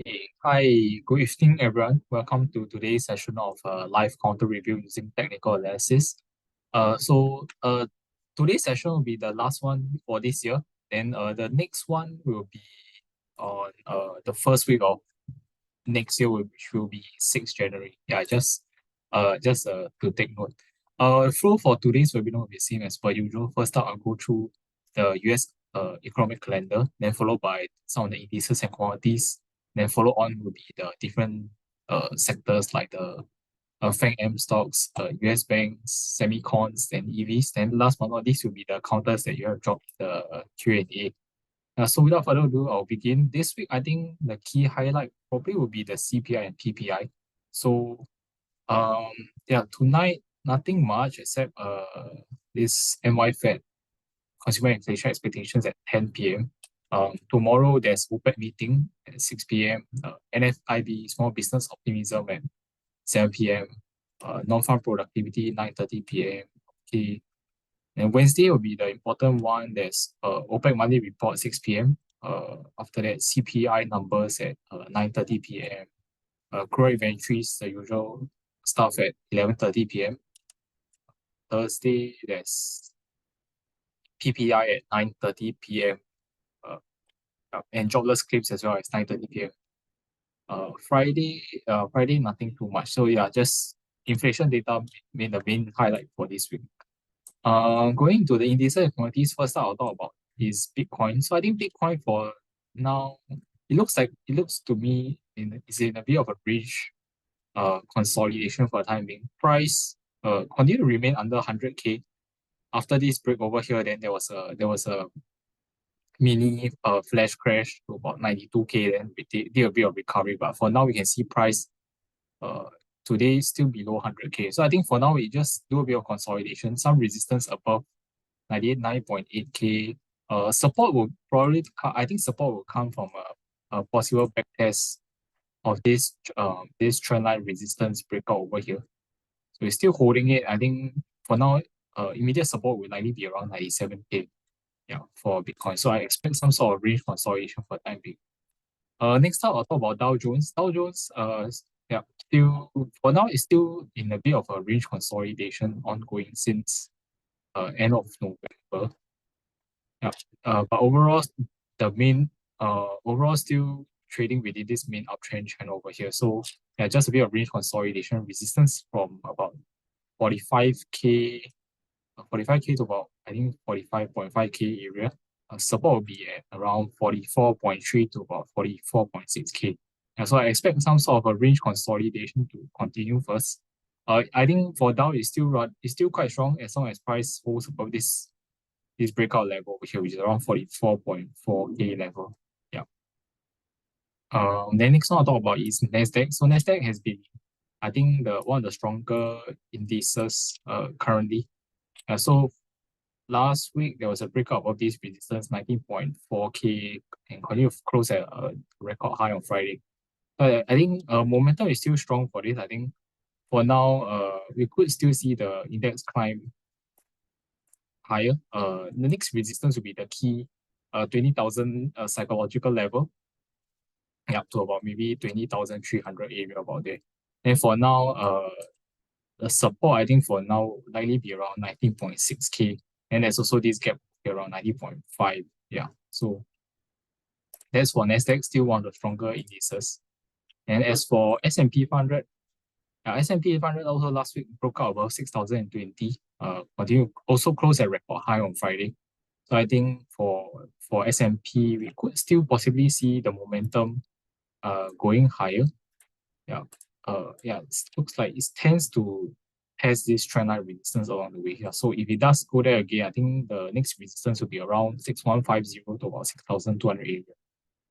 Hey, hi, good evening, everyone. Welcome to today's session of live counter review using technical analysis. Today's session will be the last one for this year. Then the next one will be on the first week of next year, which will be 6th January. Yeah, just to take note. Flow for today's webinar will be same as per usual. First up, I'll go through the US economic calendar, then followed by some of the indices and commodities. Then follow on will be the different sectors like the FAANGM stocks, US banks, semicons, and EVs. Then last but not least will be the counters that you have dropped the Q&A. So without further ado, I'll begin. This week, I think the key highlight probably will be the CPI and PPI. So um yeah, tonight nothing much except this NY Fed consumer inflation expectations at 10 p.m. Tomorrow there's OPEC meeting at 6 p.m. NFIB small business optimism at 7 p.m. Non-farm productivity 9:30 p.m. Okay. And Wednesday will be the important one. There's OPEC monthly report 6 p.m. After that, CPI numbers at 9:30 p.m. Crude inventories, the usual stuff at 11:30 p.m. Thursday, there's PPI at 9:30 p.m. And jobless claims as well as 9:30 p.m. Friday, nothing too much. So yeah, just inflation data made the main highlight for this week. Going to the indices and commodities, first I'll talk about is Bitcoin. So I think Bitcoin for now, it looks to me is in a bit of a range consolidation for the time being. Price continue to remain under 100K. After this break over here, then there was a mini flash crash to about 92K, then we did a bit of recovery. But for now, we can see price uh today still below 100K. So I think for now, we just do a bit of consolidation, some resistance above 99.8K. Support will probably I think support will come from a possible back test of this trend line resistance breakout over here. So we're still holding it. I think for now, immediate support will likely be around 97K. Yeah, for Bitcoin. So I expect some sort of range consolidation for the time being. Next up, I'll talk about Dow Jones. Dow Jones, yeah, still for now it's still in a bit of a range consolidation ongoing since end of November. Yeah. But overall, the main overall still trading within this main uptrend channel over here. So yeah, just a bit of range consolidation resistance from about 45K, 45K to about I think 45.5K area. Support will be at around 44.3 to about 44.6K. And so I expect some sort of a range consolidation to continue first. I think for Dow it's still quite strong as long as price holds above this breakout level over here, which is around 44.4K level. Yeah. Then next one I'll talk about is Nasdaq. So Nasdaq has been, I think, the one of the stronger indices currently. So last week there was a breakout of this resistance 19.4K and continue to close at a record high on Friday. I think momentum is still strong for this. I think for now, we could still see the index climb higher. The next resistance will be the key 20,000 psychological level, up to about maybe 20,300 area about there. And for now, the support I think for now likely be around 19.6K, and there's also this gap around 90.5. Yeah, so that's for Nasdaq, still one of the stronger indices. And as for S&P 500, S&P 500 also last week broke out above 6,020. Continue also closed at record high on Friday. So I think for S&P, we could still possibly see the momentum going higher. Yeah. It looks like it tends to test this trend line resistance along the way here. So if it does go there again, I think the next resistance will be around 6150 to about 6,200 area.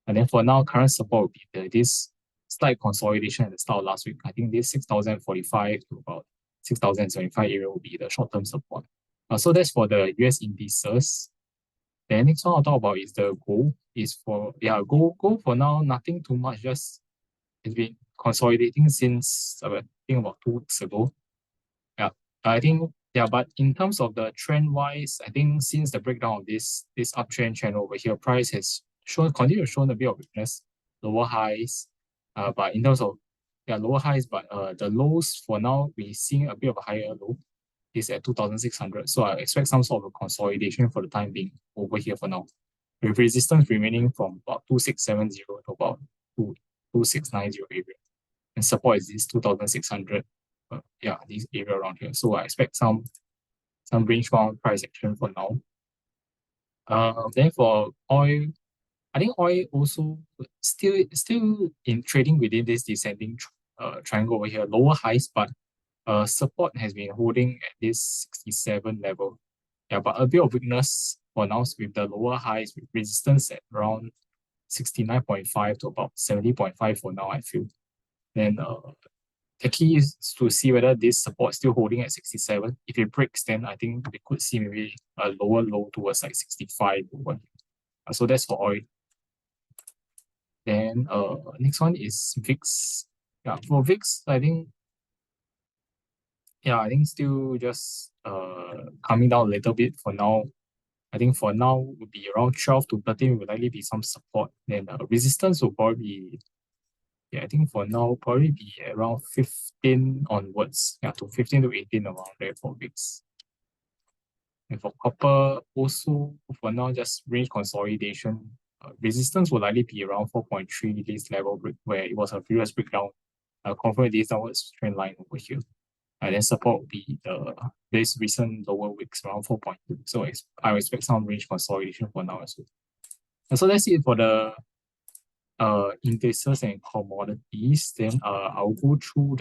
And then for now, current support will be this slight consolidation at the start of last week. I think this 6,045 to about 6,075 area will be the short-term support. So that's for the US indices. The next one I'll talk about is the gold. Gold for now, nothing too much, just it's been consolidating since I think about 2 weeks ago. Yeah, I think but in terms of the trend wise, I think since the breakdown of this uptrend channel over here, price has continued to show a bit of weakness, lower highs. But in terms of lower highs, but the lows for now we're seeing a bit of a higher low is at 2,600. So I expect some sort of a consolidation for the time being over here for now, with resistance remaining from about 2,670 to about 2,690 area, and support is this 2,600. This area around here. So I expect some range bound price action for now. Then for oil, I think oil also still in trading within this descending triangle over here, lower highs, but support has been holding at this 67 level. Yeah, but a bit of weakness for now with the lower highs, with resistance at around 69.5 to about 70.5 for now, I feel. Then the key is to see whether this support is still holding at 67. If it breaks, then I think we could see maybe a lower low towards like 65 over here. So that's for oil. Then next one is VIX. Yeah, for VIX, I think still just coming down a little bit for now. I think for now would be around 12 to 13 will likely be some support. Then resistance will probably be, I think for now probably be around 15 onwards. Yeah, to 15 to 18 around there for VIX. And for copper, also for now just range consolidation. Resistance will likely be around 4.3 this level where it was a previous breakdown. Confirm this downwards trend line over here. And then support will be this recent lower wicks around 4.2. So I expect some range consolidation for now as well. And so that's it for the indices and commodities. Then I'll go through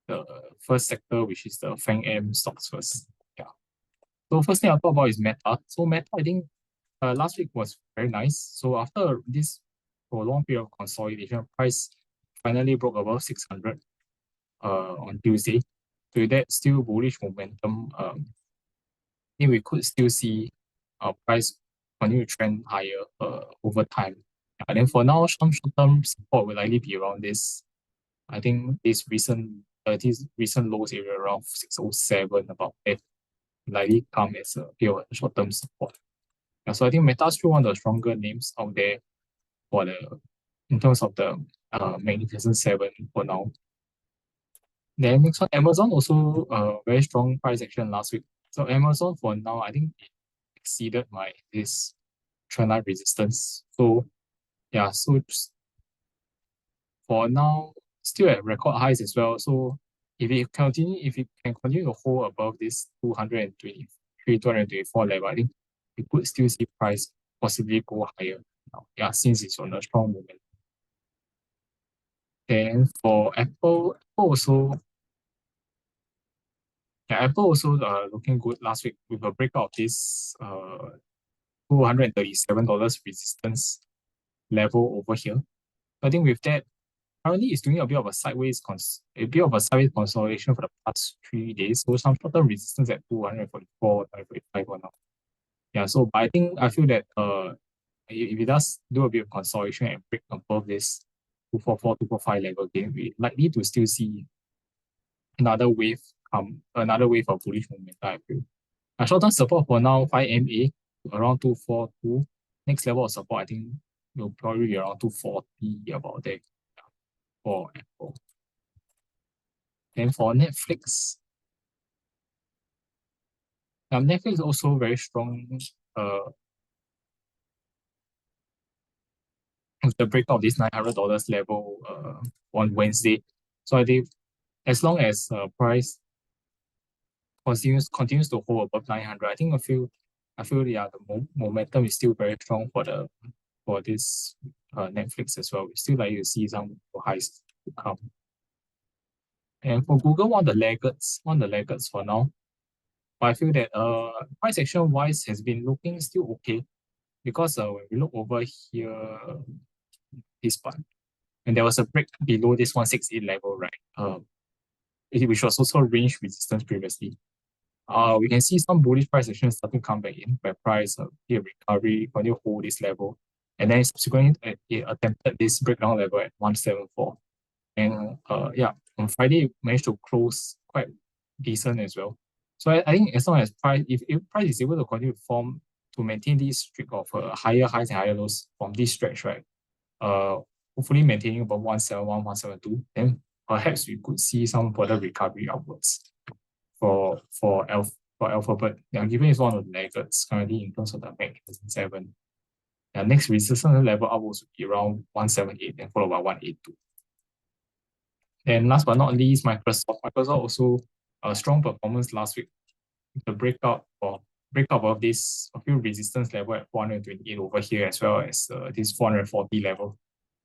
the first sector, which is the FAANGM stocks first. Yeah. So first thing I'll talk about is Meta. So Meta, I think last week was very nice. So after this prolonged period of consolidation, price finally broke above 600 on Tuesday. So that still bullish momentum. I think we could still see price continue to trend higher over time. And then for now, some short-term support will likely be around this. I think this recent lows area around 607 about that likely come as a bit of short-term support. Yeah, so I think Meta is still one of the stronger names out there for in terms of the Magnificent Seven for now. Then next one, Amazon also very strong price action last week. So Amazon for now, I think it exceeded this trendline resistance. So yeah, so for now, still at record highs as well. So if it can continue to hold above this 223, 224 level, I think we could still see price possibly go higher now. Yeah, since it's on a strong momentum. Then for Apple also looking good last week with a breakout of this $237 resistance level over here. I think with that, currently it's doing a bit of a sideways consolidation for the past 3 days. So some short-term resistance at 244, 245 for now. Yeah, so but I feel that if it does do a bit of consolidation and break above this 244, 245 level again, we're likely to still see another wave of bullish momentum, I feel. Short-term support for now, 5 MA around 242. Next level of support, I think will probably be around 240 about there for Apple. Then for Netflix, Netflix also very strong with the breakout of this $900 level on Wednesday. So I think as long as price continues to hold above 900, I think I feel the momentum is still very strong for this Netflix as well. We still like to see some highs to come. And for Google, one of the laggards for now. But I feel that price action wise has been looking still okay, because when we look over here, this part, and there was a break below this 168 level, right? Which was also range resistance previously. We can see some bullish price action starting to come back in, where price recovery continue to hold this level, and then subsequently it attempted this breakdown level at 174. And on Friday it managed to close quite decent as well. So I think as long as price, if price is able to continue to maintain this streak of higher highs and higher lows from this stretch, right? hopefully maintaining above 171, 172, then perhaps we could see some further recovery upwards for Alphabet. Yeah, given it's one of the laggards currently in terms of the Magnificent Seven. Yeah, next resistance level upwards would be around 178 and followed by 182. And last but not least, Microsoft. Microsoft also a strong performance last week. The breakout of this a few resistance level at 428 over here, as well as this 440 level.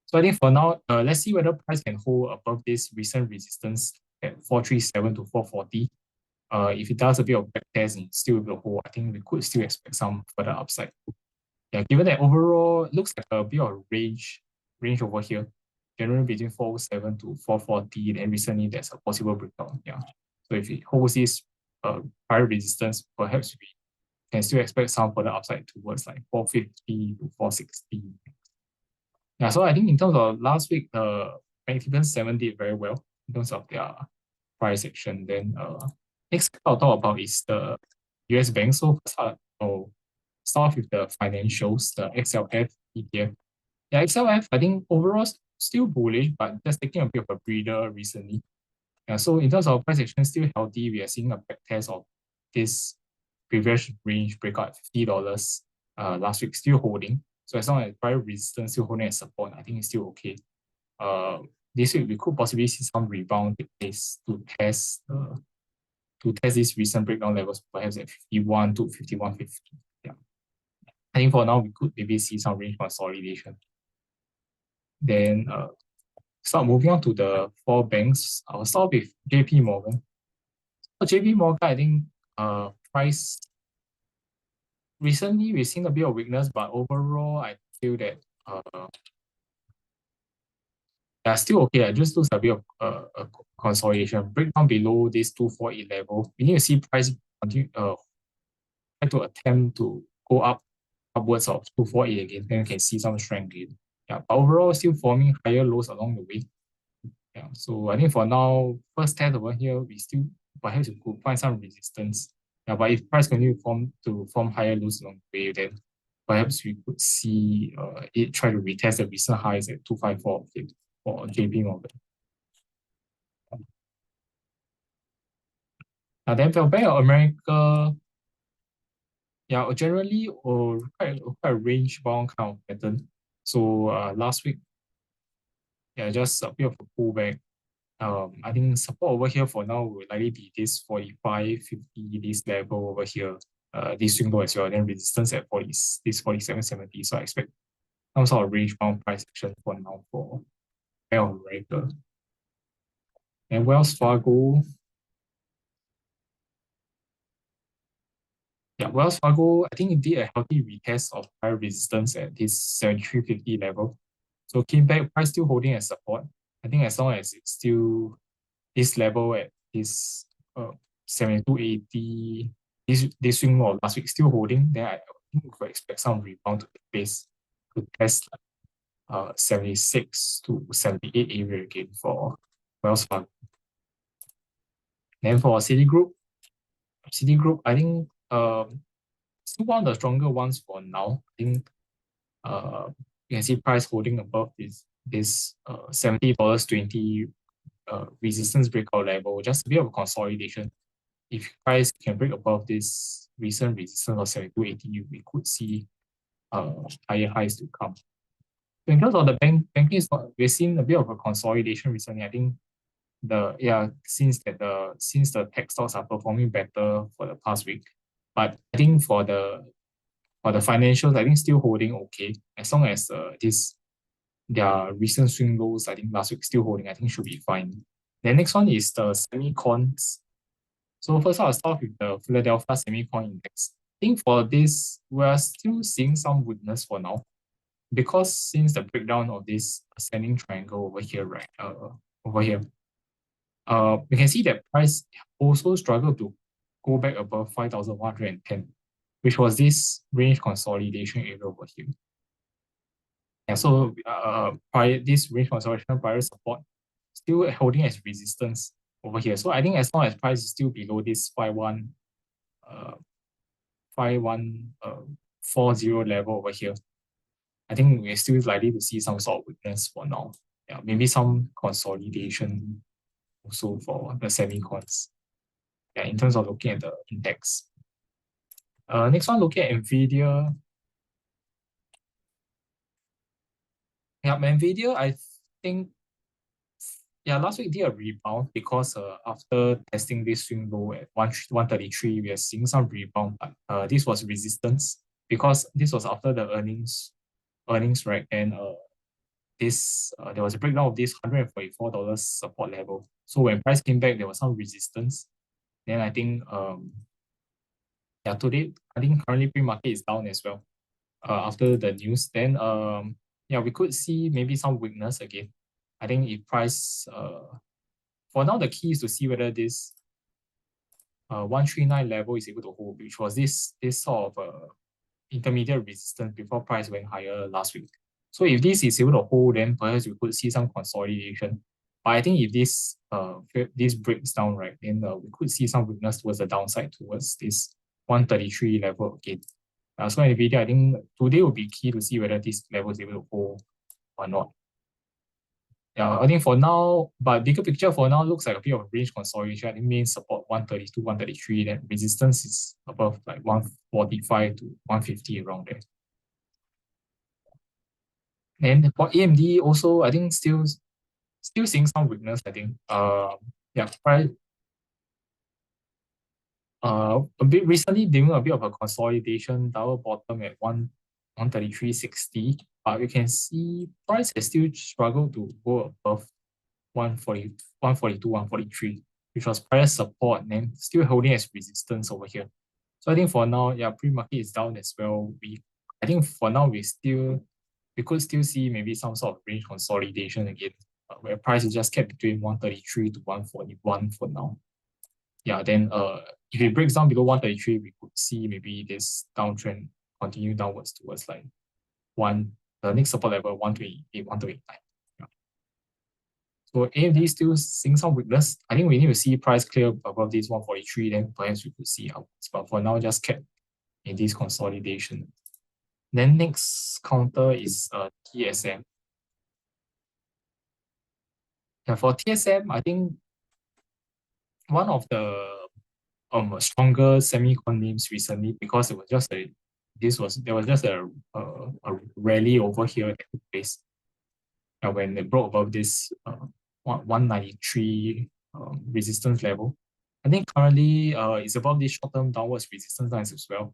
So I think for now, let's see whether price can hold above this recent resistance at 437 to 440. If it does a bit of back test and still will hold, I think we could still expect some further upside. Yeah, given that overall it looks like a bit of range over here, generally between 407 to 440, then recently there's a possible breakout. Yeah. So if it holds this prior resistance, perhaps we can still expect some further upside towards like 450 to 460. Yeah, so I think in terms of last week, Magnificent Seven did very well in terms of their price action. Then next I'll talk about is the US bank. So I'll start off with the financials, the XLF ETF. Yeah, XLF, I think overall still bullish, but just taking a bit of a breather recently. Yeah, so in terms of price action, still healthy. We are seeing a back test of this previous range breakout at $50 last week, still holding. So as long as prior resistance still holding as support, I think it's still okay. This week we could possibly see some rebound take place to test this recent breakdown levels, perhaps at 51 to 51.50. Yeah. I think for now we could maybe see some range consolidation. Then start moving on to the four banks. I'll start with JP Morgan. For JP Morgan, I think price recently we've seen a bit of weakness, but overall I feel that yeah, still okay. I just lose a bit of a consolidation. Breakdown below this 248 level. We need to see price continue try to attempt to go upwards of 248 again, then we can see some strength again. Yeah, but overall still forming higher lows along the way. Yeah, so I think for now, first test over here, we still perhaps we could find some resistance. Yeah, but if price continue to form higher lows along the way, then perhaps we could see it try to retest the recent highs at 254 for JP Morgan. Then for Bank of America, yeah, generally quite a range bound kind of pattern. So last week, yeah, just a bit of a pullback. I think support over here for now will likely be this 45, 50, this level over here, this swing low as well. Then resistance at 40, this 47.70. So I expect some sort of range bound price action for now for Bank of America. And Wells Fargo. Yeah, Wells Fargo, I think it did a healthy retest of higher resistance at this 73.50 level. So came back, price still holding as support. I think as long as it's still this level at this 72.80, this swing low last week still holding, then I think we could expect some rebound to take place to test 76 to 78 area again for Wells Fargo. Then for Citigroup, I think still one of the stronger ones for now. I think you can see price holding above this $70.20 resistance breakout level, just a bit of a consolidation. If price can break above this recent resistance of 72.80, we could see higher highs to come. So in terms of the banking stock, we've seen a bit of a consolidation recently. I think since the tech stocks are performing better for the past week. But I think for the financials, I think still holding okay. As long as their recent swing lows, I think last week still holding, I think should be fine. The next one is the semicons. So first I'll start with the Philadelphia Semicon Index. I think for this, we're still seeing some weakness for now, because since the breakdown of this ascending triangle over here, right? We can see that price also struggled to go back above 5,110, which was this range consolidation area over here. Yeah, so this range consolidation prior support still holding as resistance over here. So I think as long as price is still below this 5140 level over here, I think we're still likely to see some sort of weakness for now. Yeah, maybe some consolidation also for the semicons. Yeah, in terms of looking at the index. Next one, looking at Nvidia. Yeah, Nvidia, I think, yeah, last week did a rebound because after testing this swing low at 133, we are seeing some rebound. But this was resistance because this was after the earnings, right? And this there was a breakdown of this $144 support level. So when price came back, there was some resistance. Then I think yeah, today I think currently pre-market is down as well. After the news, then yeah, we could see maybe some weakness again. I think if price for now the key is to see whether this 139 level is able to hold, which was this sort of intermediate resistance before price went higher last week. So if this is able to hold, then perhaps we could see some consolidation. But I think if this breaks down, right, then we could see some weakness towards the downside towards this 133 level again. So NVIDIA, I think today will be key to see whether this level is able to hold or not. Yeah, I think for now, but bigger picture for now looks like a bit of range consolidation. I think main support 132, 133, then resistance is above like 145 to 150 around there. And for AMD also, I think still seeing some weakness, I think. Yeah, price a bit recently doing a bit of a consolidation, double bottom at 133.60. But you can see price has still struggled to go above 140, 142, 143, which was prior support and then still holding as resistance over here. So I think for now, yeah, pre-market is down as well. I think for now we could still see maybe some sort of range consolidation again, where price is just kept between 133 to 141 for now. Yeah, then if it breaks down below 133, we could see maybe this downtrend continue downwards towards like the next support level 128, 129. Yeah. So AMD is still seeing some weakness. I think we need to see price clear above this 143, then perhaps we could see upwards. But for now, just kept in this consolidation. Then next counter is TSM. Yeah, for TSM, I think one of the stronger semicon names recently because there was just a rally over here that took place when it broke above this 193 resistance level. I think currently it's above this short-term downwards resistance lines as well.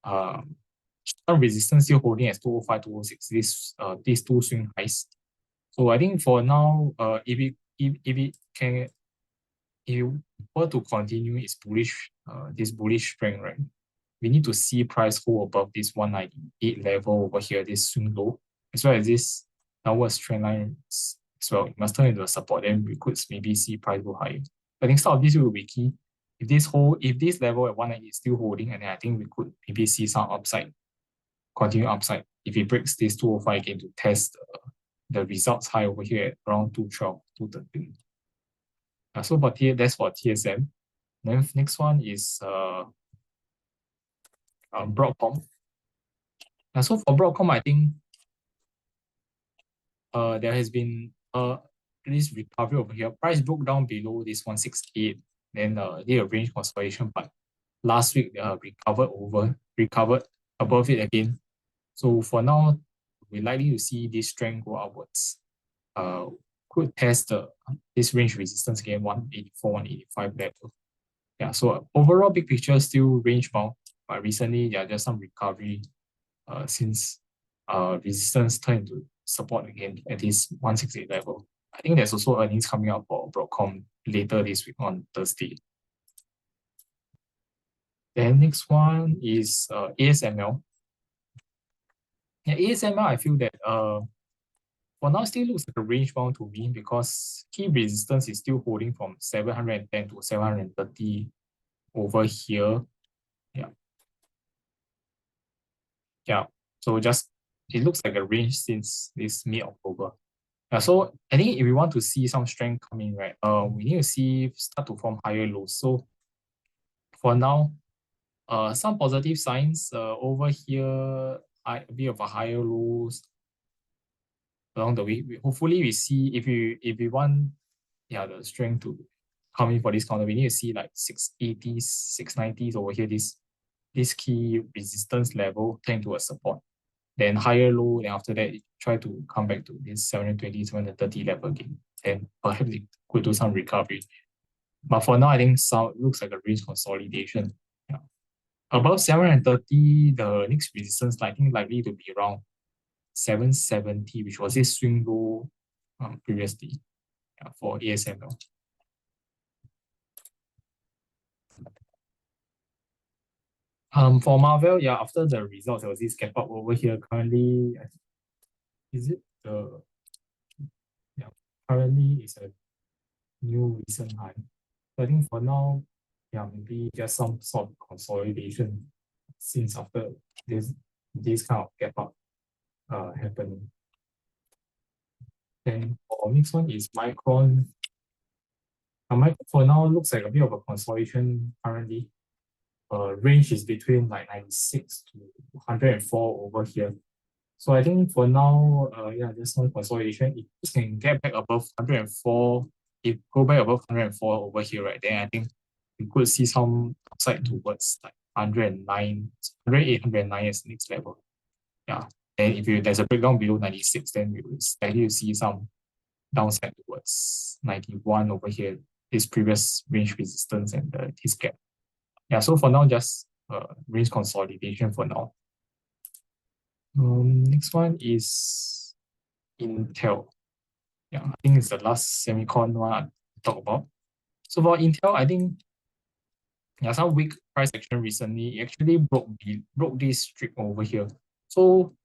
Short-term resistance still holding as 205, 206, these two swing highs. So I think for now, if you were to continue its this bullish trend, right, we need to see price hold above this 198 level over here, this swing low, as well as this downwards trend line as well. It must turn into a support, then we could maybe see price go higher. I think start of this will be key. If this level at 198 is still holding, and then I think we could maybe see some upside, continue upside. If it breaks this 205 again to test the results high over here at around 212, 213. So that's for TSM. Then next one is Broadcom. So for Broadcom, I think there has been this recovery over here. Price broke down below this 168, then did a range consolidation, but last week recovered above it again. So for now, we're likely to see this trend go upwards. Could test this range resistance again, 184, 185 level. Yeah, so overall big picture still range bound, but recently there are just some recovery since resistance turned into support again at this 168 level. I think there's also earnings coming up for Broadcom later this week on Thursday. Then next one is ASML. Yeah, ASML, I feel that for now still looks like a range bound to me because key resistance is still holding from 710 to 730 over here. Yeah. So just it looks like a range since this mid-October. So I think if we want to see some strength coming, right, we need to start to form higher lows. So for now, some positive signs over here. a bit of a higher lows along the way. Hopefully we see if we want the strength to come in for this counter, we need to see like 680s, 690s over here, this key resistance level turn to a support. Then higher low, then after that, try to come back to this 720, 730 level again. Then perhaps it could do some recovery. But for now, I think looks like a range consolidation. Yeah. Above 730, the next resistance I think likely to be around 770, which was this swing low previously for ASML. For Marvel, after the results, there was this gap up over here. Currently, is it the currently it's a new recent high. So I think for now, maybe just some sort of consolidation since after this kind of gap up happening. Then for next one is Micron. Micron for now looks like a bit of a consolidation currently. Range is between like 96 to 104 over here. So I think for now, just some consolidation. If you can get back above 104, if go back above 104 over here, right, then I think we could see some upside towards like 109, 108, 109 as the next level. Yeah. And if there's a breakdown below 96, then we will likely see some downside towards 91 over here, this previous range resistance and this gap. Yeah, so for now, just range consolidation for now. Next one is Intel. Yeah, I think it's the last semicon one I talk about. So for Intel, I think some weak price action recently. It actually broke this streak over here. So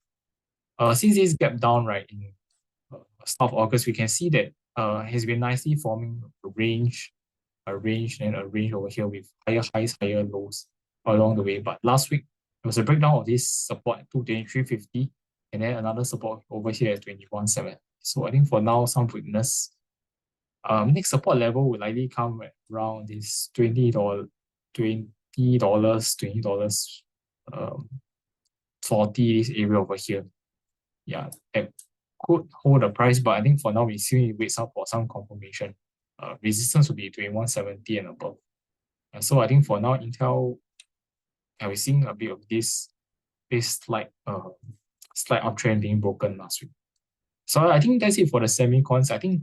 since this gap down right in start of August, we can see that has been nicely forming a range and a range over here with higher highs, higher lows along the way. But last week, there was a breakdown of this support at 223.50 and then another support over here at 21.7. So I think for now, some weakness. Next support level will likely come at around this $20, $20, 40, this area over here. Yeah, that could hold the price, but I think for now we still need to wait for some confirmation. Resistance will be 21.70 and above. So I think for now, Intel, we're seeing a bit of this slight uptrend being broken last week. So I think that's it for the semicons. I think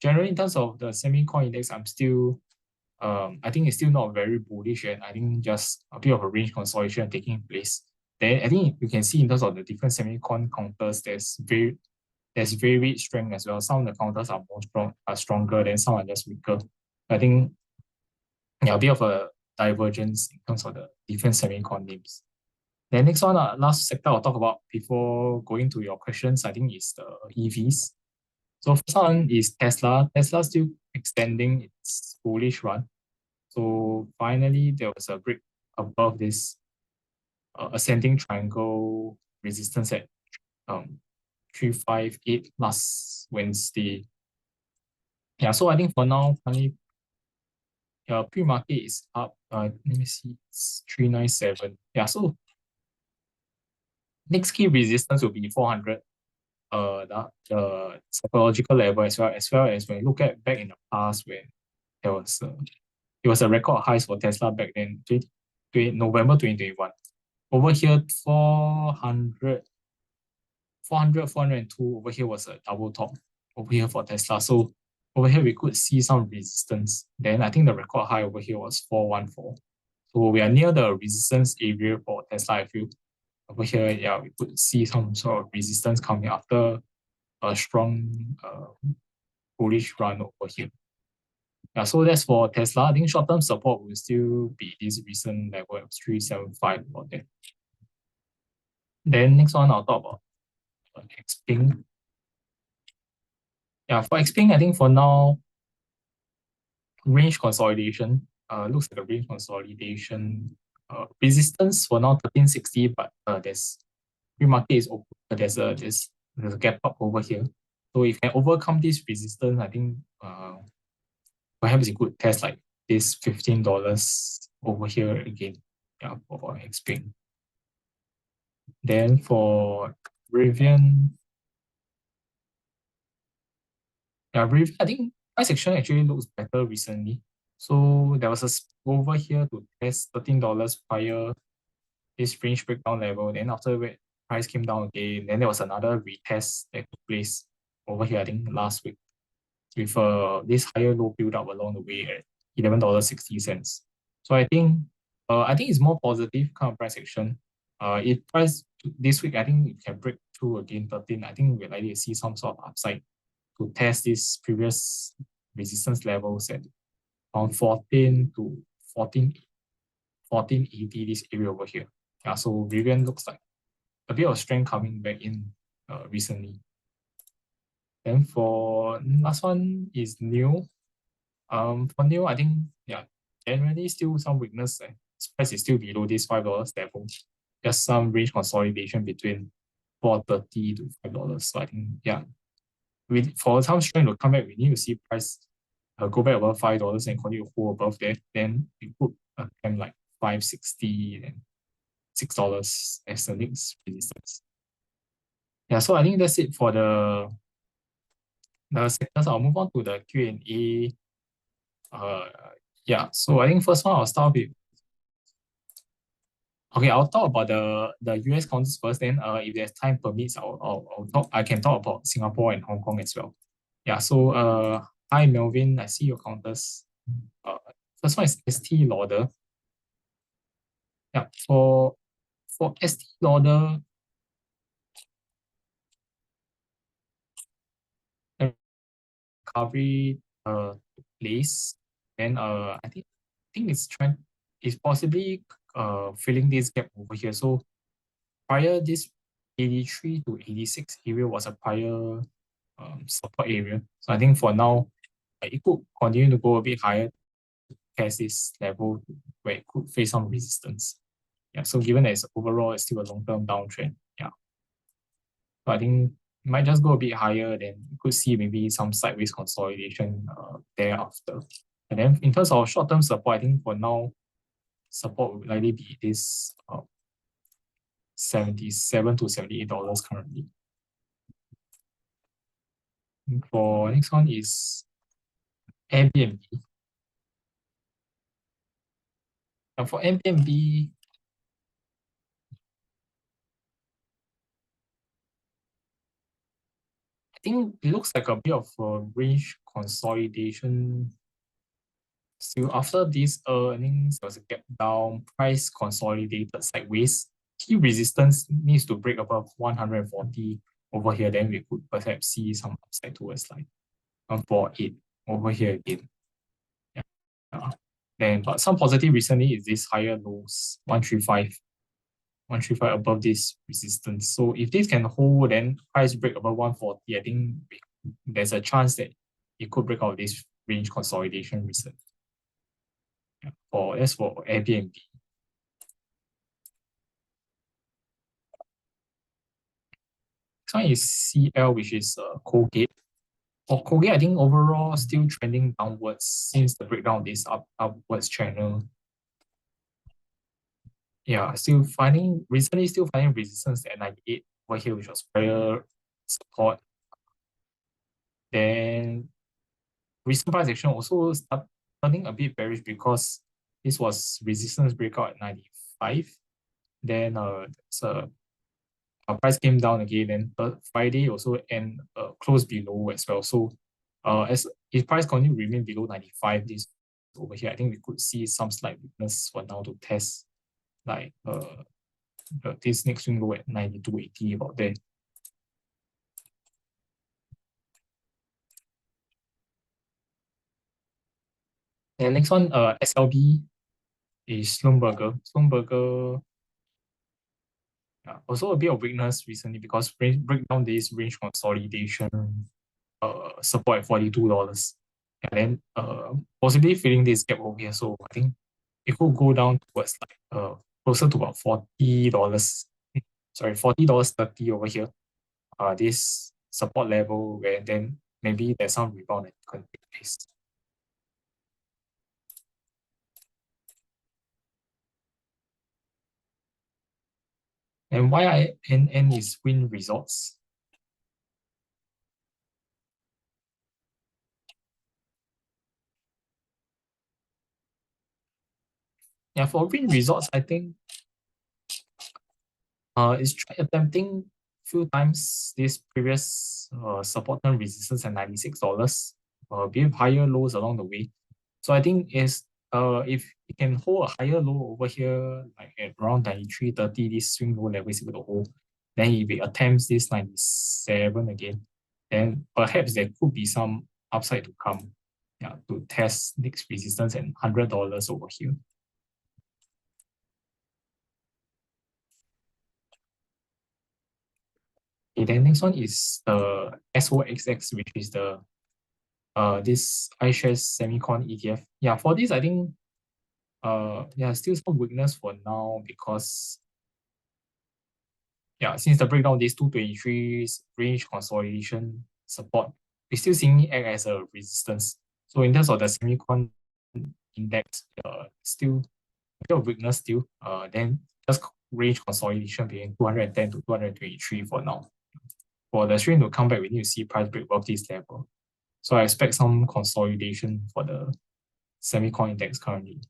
generally in terms of the semicon index, I think it's still not very bullish, and I think just a bit of a range consolidation taking place. Then I think you can see in terms of the different semicon counters, there's varied strength as well. Some of the counters are stronger, then some are just weaker. I think a bit of a divergence in terms of the different semicon names. Then next one, last sector I'll talk about before going to your questions, I think is the EVs. So first one is Tesla. Tesla still extending its bullish run. So finally, there was a break above this ascending triangle resistance at 358 last Wednesday. Yeah, so I think for now, pre-market is up. Let me see, it's 397. Yeah, so next key resistance will be 400. The psychological level as well as when you look at back in the past when there was it was a record highs for Tesla back then, November 2021. Over here, 400, 402 over here was a double top over here for Tesla. So over here, we could see some resistance. Then I think the record high over here was 414. So we are near the resistance area for Tesla, I feel. Over here, we could see some sort of resistance coming after a strong bullish run over here. Yeah, so that's for Tesla. I think short-term support will still be this recent level of 375 about that. Then next one, I'll talk about Xpeng. Yeah, for Xpeng, I think for now, range consolidation. Looks like a range consolidation. Resistance for now 1360, but there's pre-market is open. There's a gap up over here. So if you can overcome this resistance, I think perhaps it could test like this $15 over here again. Yeah, for Xpeng. Then for Rivian, I think price action actually looks better recently. So there was a over here to test $13 prior this range breakdown level. Then after that, price came down again. Then there was another retest that took place over here, I think last week, with this higher low build up along the way at $11.60. So I think it's more positive kind of price action. It price this week, I think it can break through again 13. I think we're likely to see some sort of upside to test this previous resistance levels at around 14 to 14, 1480, this area over here. Yeah, so Vivian looks like a bit of strength coming back in recently. Then for last one is new. For new, I think generally still some weakness. Price is still below this $5 level. Just some range consolidation between 430 to $5. So I think for some strength to come back, we need to see price go back above $5 and continue to hold above that. Then we put attempt like 560 and $6 as the next resistance. Yeah, so I think that's it for the sectors. I'll move on to the Q&A. So I think first one I'll start with. Okay, I'll talk about the US counters first. Then, if there's time permits, I'll talk. I can talk about Singapore and Hong Kong as well. Yeah. So, hi Melvin, I see your counters. First one is ST Lauder. Yeah. For ST Lauder, recovery place, then I think it's possibly filling this gap over here. So prior this 83 to 86 area was a prior support area. So I think for now it could continue to go a bit higher past this level where it could face some resistance. Yeah. So given that overall it's still a long-term downtrend. Yeah. So I think it might just go a bit higher, then you could see maybe some sideways consolidation thereafter. And then in terms of short-term support, I think for now, support will likely be this $77 to $78 currently. And for next one is Airbnb. And for Airbnb, I think it looks like a bit of a range consolidation. Still, after these earnings, there was a gap down, price consolidated sideways. Key resistance needs to break above 140 over here, then we could perhaps see some upside towards like 148 over here again. Yeah. Then, but some positive recently is this higher lows, 135 above this resistance. So if this can hold, then price break above 140, I think there's a chance that it could break out this range consolidation recently. As for Airbnb. Next one is CL, which is Colgate. For Colgate, I think overall still trending downwards since the breakdown of this upwards channel. Yeah, recently still finding resistance at 98 over here, which was prior support. Then recent price action also starting a bit bearish because this was resistance breakout at 95. Then price came down again. Then Friday also closed below as well. So as if price continue to remain below 95, this over here, I think we could see some slight weakness for now to test like this next swing low at 92.80 about there. And next one, SLB is Schlumberger. Also a bit of weakness recently because break down this range consolidation support at $42. And then possibly filling this gap over here. So I think it could go down towards like closer to about $40. Sorry, $40.30 over here. This support level where then maybe there's some rebound that can take place. And YINN is Win Resorts. Yeah, for Win Resorts, I think it's attempting few times this previous support and resistance at $96, with higher lows along the way. So I think is if it can hold a higher low over here, like at around 93.30, this swing low level is able to hold. Then if it attempts this 97 again, then perhaps there could be some upside to come. Yeah, to test next resistance at $100 over here. Okay, then next one is the SOXX, which is the this iShares Semicon ETF. Yeah, for this I think yeah, still some weakness for now because yeah, since the breakdown this 223 range consolidation support, we're still seeing it act as a resistance. So in terms of the Semicon index, still a bit of weakness still. Then just range consolidation between 210 to 223 for now. For the string to come back, we need to see price break above this level. So I expect some consolidation for the Semicon index currently.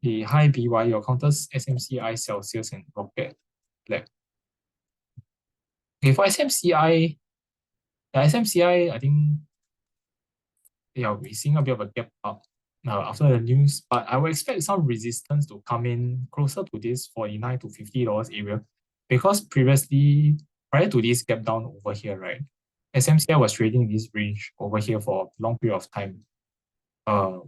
The high BY, your counters SMCI, Celsius, and Rocket Lab. Okay, for SMCI, the SMCI, I think yeah, we're seeing a bit of a gap up after the news, but I would expect some resistance to come in closer to this $49 to $50 area because previously, prior to this gap down over here, right, SMCI was trading in this range over here for a long period of time. Uh,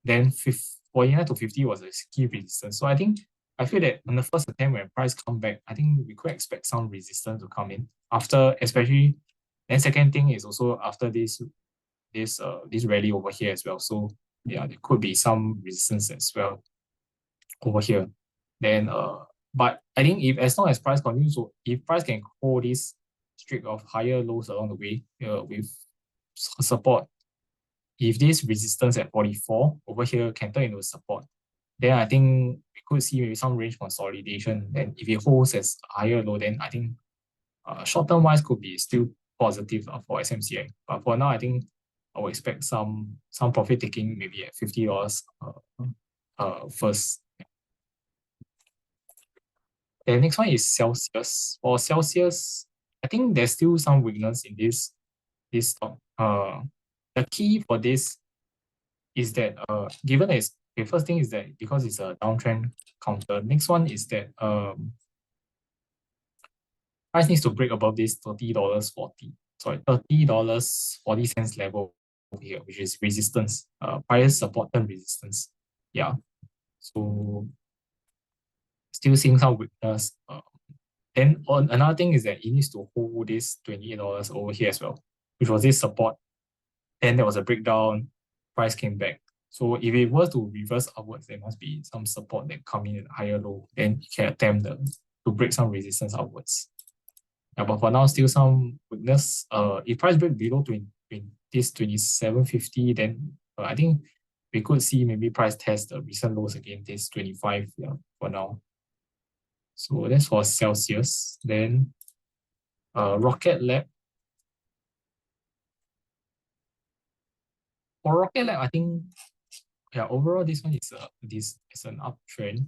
then 49 to 50 was a key resistance. So I feel that on the first attempt when price come back, I think we could expect some resistance to come in after, especially. Then second thing is also after this rally over here as well. So yeah, there could be some resistance as well over here. Then but I think if as long as price continues, so if price can hold this streak of higher lows along the way with support, if this resistance at 44 over here can turn into support, then I think we could see maybe some range consolidation. Then if it holds as higher low, then I think short term wise could be still positive for SMCI. But for now, I think I would expect some profit taking maybe at $50 first. The next one is Celsius. For Celsius, I think there's still some weakness in this stock. The key for this is that given is the first thing is that because it's a downtrend counter. Next one is that price needs to break above this $30.40 level here, which is resistance, prior support and resistance. Yeah. So still seeing some weakness. Then on another thing is that it needs to hold this $28 over here as well, which was this support. Then there was a breakdown, price came back. So if it was to reverse upwards, there must be some support that come in at higher low. Then you can attempt to break some resistance upwards. Yeah, but for now, still some weakness. If price break below 20, this 27.50, then I think we could see maybe price test the recent lows again, this 25 for now. So that's for Celsius. Then Rocket Lab. For Rocket Lab, I think yeah, overall this one is an uptrend.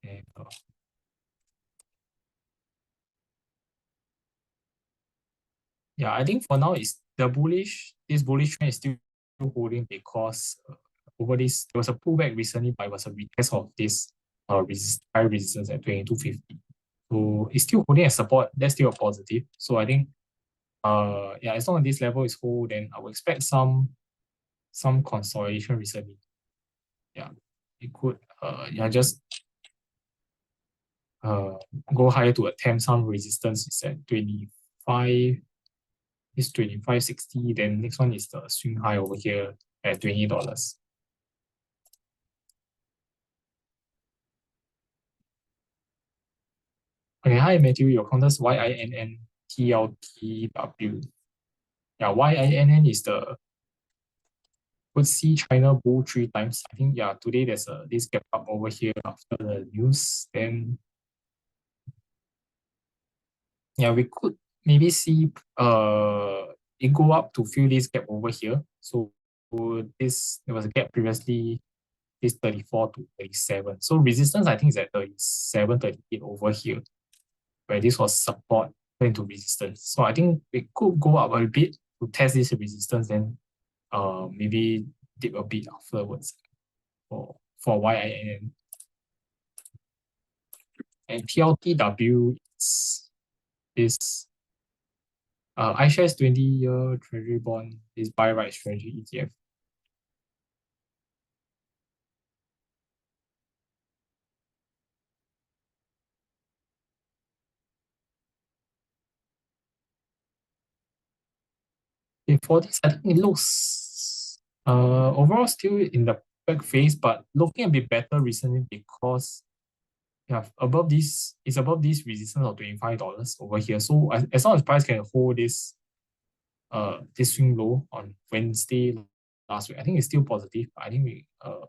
And yeah, I think for now is this bullish trend is still holding because over this there was a pullback recently, but it was a retest of this high resistance at 22.50. So it's still holding as support. That's still a positive. So I think yeah, as long as this level is hold, then I would expect some consolidation recently. Yeah, it could yeah just go higher to attempt some resistance. It's at 25. It's 25.60. Then next one is the swing high over here at $20. Okay, hi Matthew, your counters YINNTLTW. Yeah, YINN is the could see China bull 3 times. I think yeah, today there's this gap up over here after the news. Then yeah, we could maybe see it go up to fill this gap over here. So this there was a gap previously, this 34 to 37. So resistance I think is at 37, 38 over here, where this was support into resistance. So I think it could go up a bit to test this resistance, then maybe dip a bit afterwards for YIN. And TLTW is iShares 20-year treasury bond, is buy right strategy ETF. Okay, for this, I think it looks overall still in the back phase, but looking a bit better recently because yeah, above this is above this resistance of $25 over here. So as long as price can hold this swing low on Wednesday last week, I think it's still positive. I think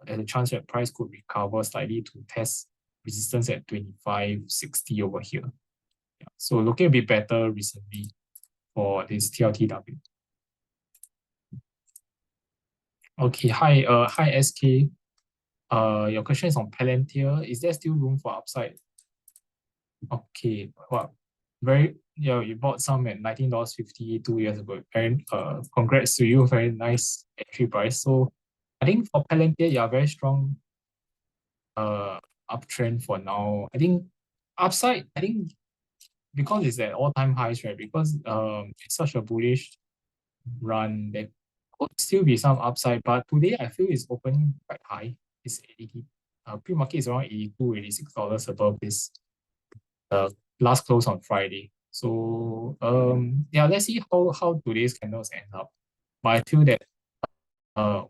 there's a chance that price could recover slightly to test resistance at 25.60 over here. Yeah, so looking a bit better recently for this TLTW. Okay, hi SK. Your question is on Palantir. Is there still room for upside? Okay, well, you bought some at $19.50 2 years ago. Very congrats to you, very nice entry price. So I think for Palantir, yeah, very strong uptrend for now. I think upside, I think because it's at all-time highs, right? Because it's such a bullish run, there could still be some upside, but today I feel it's opening quite high. It's 80, pre-market is around $82, $86 above this last close on Friday. So yeah, let's see how today's candles end up. But I feel that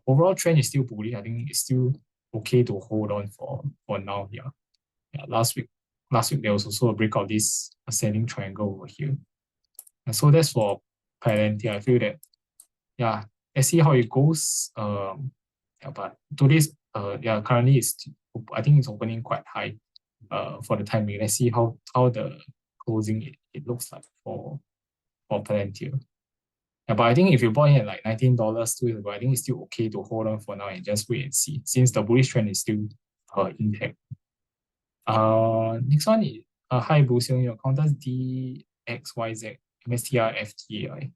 overall trend is still bullish. I think it's still okay to hold on for now. Yeah. Yeah. Last week there was also a breakout of this ascending triangle over here. And so that's for Palantir. I feel that yeah, let's see how it goes. Yeah, but today's yeah, currently I think it's opening quite high for the time being. Let's see how the closing it looks like for Palantir. Yeah, but I think if you bought in at like $19 2 years ago, I think it's still okay to hold on for now and just wait and see, since the bullish trend is still intact. Next one is hi Boo Seung, your counters DXYZ, MSTR, FTAI.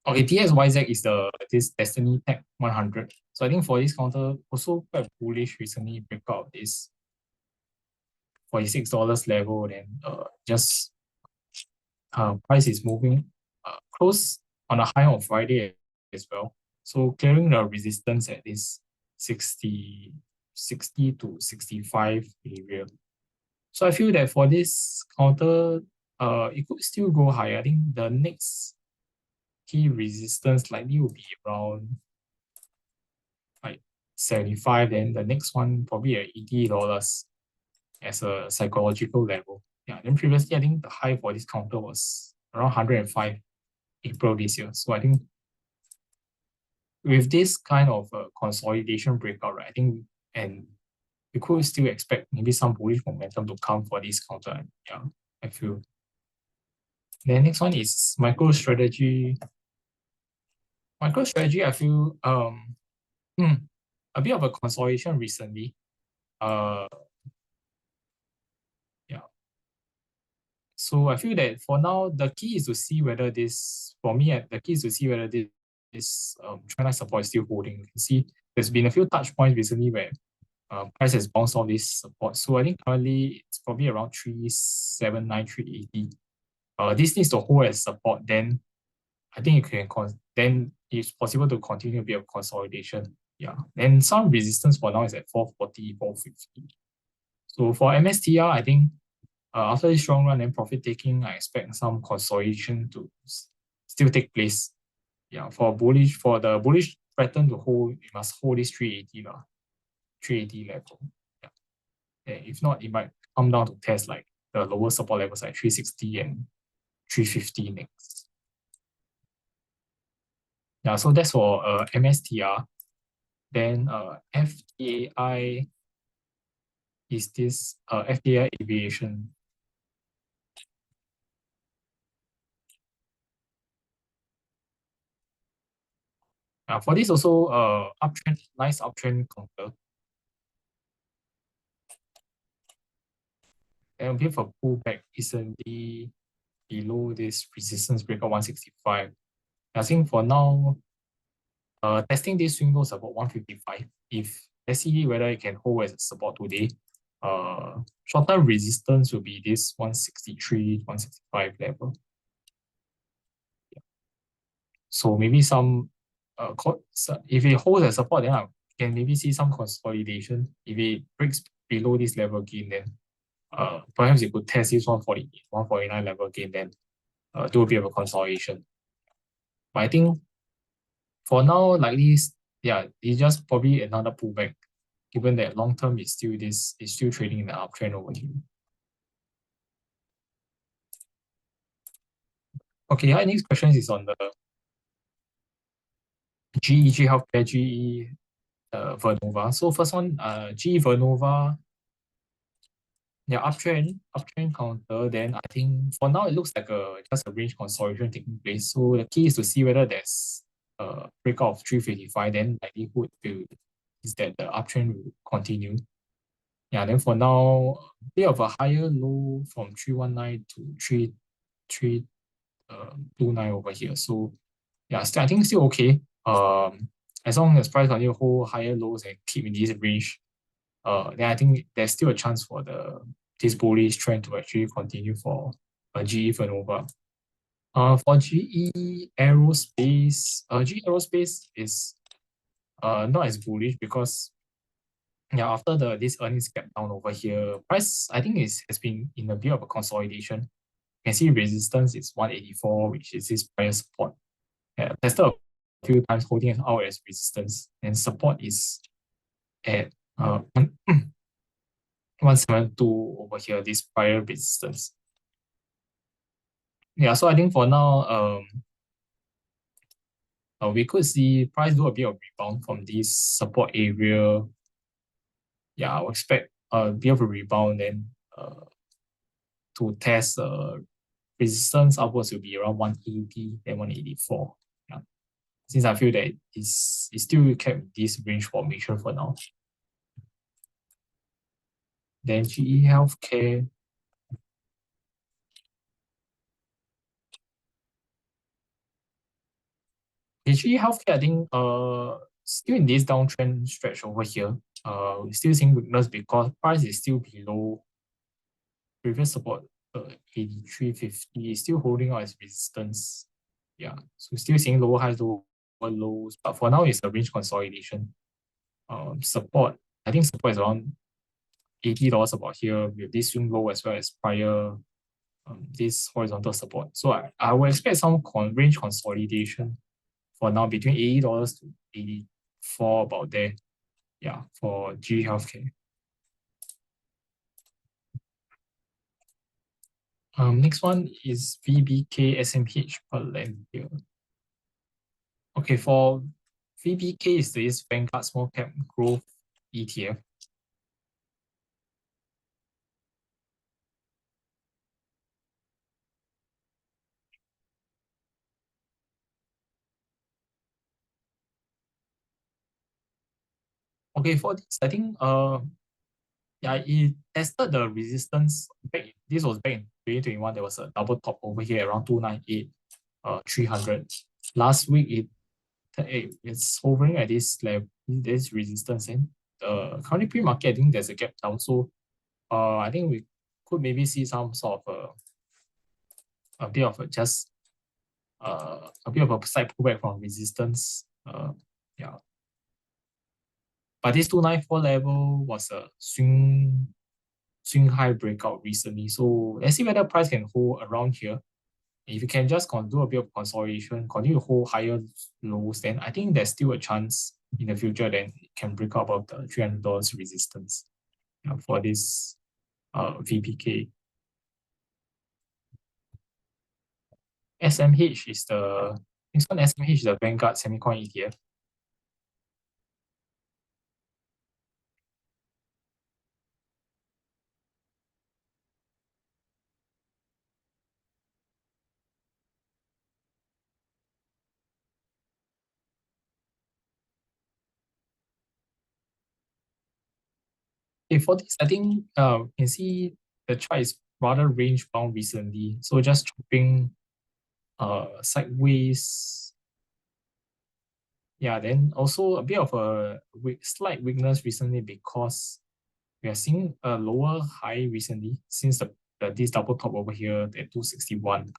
Okay, DXYZ is this Destiny Tech 100. So I think for this counter, also quite bullish recently, breakout this $46 level, then just price is moving close on a high on Friday as well. So clearing the resistance at this 60 to 65 area. So I feel that for this counter, it could still go higher. I think the next key resistance likely will be around like 75. Then the next one probably at $80 as a psychological level. Yeah. Then previously, I think the high for this counter was around 105 April this year. So I think with this kind of consolidation breakout, right, I think and we could still expect maybe some bullish momentum to come for this counter. Yeah, I feel. The next one is MicroStrategy. MicroStrategy, I feel a bit of a consolidation recently. Yeah. So I feel that for now, the key is to see whether this, for me, the key is to see whether this trendline support is still holding. You can see there's been a few touch points recently where price has bounced off this support. So I think currently it's probably around 379, 380. This needs to hold as support, then I think you can then it's possible to continue a bit of consolidation. Yeah. And some resistance for now is at 440, 450. So for MSTR, I think after this strong run and profit taking, I expect some consolidation to still take place. Yeah, for the bullish pattern to hold, you must hold this 380 380 level. Yeah. And if not, it might come down to test like the lower support levels like 360 and 350 next. Yeah, so that's for MSTR. Then FAI is this FAI Aviation. For this also uptrend, nice uptrend counter. And a bit of a pullback recently below this resistance breakout 165. I think for now, testing this swing lows about 155. If let's see whether it can hold as a support today. Short-term resistance will be this 163, 165 level. Yeah. So maybe some if it holds as support, then I can maybe see some consolidation. If it breaks below this level again, then perhaps it could test this 148, 149 level again, then do a bit of a consolidation. But I think for now, like this, yeah, it's just probably another pullback, given that long term is still trading in the uptrend over here. Okay, our next question is on the GE Healthcare, GE Vernova. So first one, GE Vernova, yeah, uptrend counter. Then I think for now it looks like just a range consolidation taking place. So the key is to see whether there's a breakout of 355. Then likelihood is that the uptrend will continue. Yeah, then for now, a bit of a higher low from 319 to 3329 over here. So yeah, I think still okay. As long as price continue hold higher lows and keep in this range, then I think there's still a chance for this bullish trend to actually continue for GE Vernova. For GE Aerospace, GE Aerospace is not as bullish because yeah, after this earnings gap down over here, price I think has been in a bit of a consolidation. You can see resistance is 184, which is this prior support. Yeah, tested a few times holding it out as resistance, and support is at 172 over here, this prior resistance. Yeah, so I think for now, we could see price do a bit of rebound from this support area. Yeah, I would expect a bit of a rebound then to test resistance upwards will be around 180 and 184. Yeah. Since I feel that it's still kept this range formation for now. Then GE Healthcare. GE Healthcare, I think still in this downtrend stretch over here. We're still seeing weakness because price is still below previous support 83.50, is still holding out as resistance. Yeah, so still seeing lower highs, lower lows, but for now it's a range consolidation. Support, I think support is around $80 about here with this swing low as well as prior this horizontal support. So I will expect some range consolidation for now between $80 to 84 about there. Yeah, for GE Healthcare. Next one is VBK SMH per Palantir. Okay, for VBK is this Vanguard Small Cap Growth ETF. Okay, for this, I think yeah, it tested the resistance back. This was back in 2021. There was a double top over here around 298, 300. Last week it's hovering at this level, this resistance, and currently pre-market I think there's a gap down. So I think we could maybe see some sort of a bit of a bit of a side pullback from resistance. Yeah. But this 294 level was a swing high breakout recently. So let's see whether price can hold around here. If you can just do a bit of consolidation, continue to hold higher lows, then I think there's still a chance in the future then it can break out above the $300 resistance for this VPK. SMH is the Next one, SMH is the Vanguard Semiconductor ETF. Okay, for this, I think you can see the chart is rather range bound recently. So just chopping sideways. Yeah, then also a bit of a slight weakness recently because we are seeing a lower high recently since this double top over here at 261.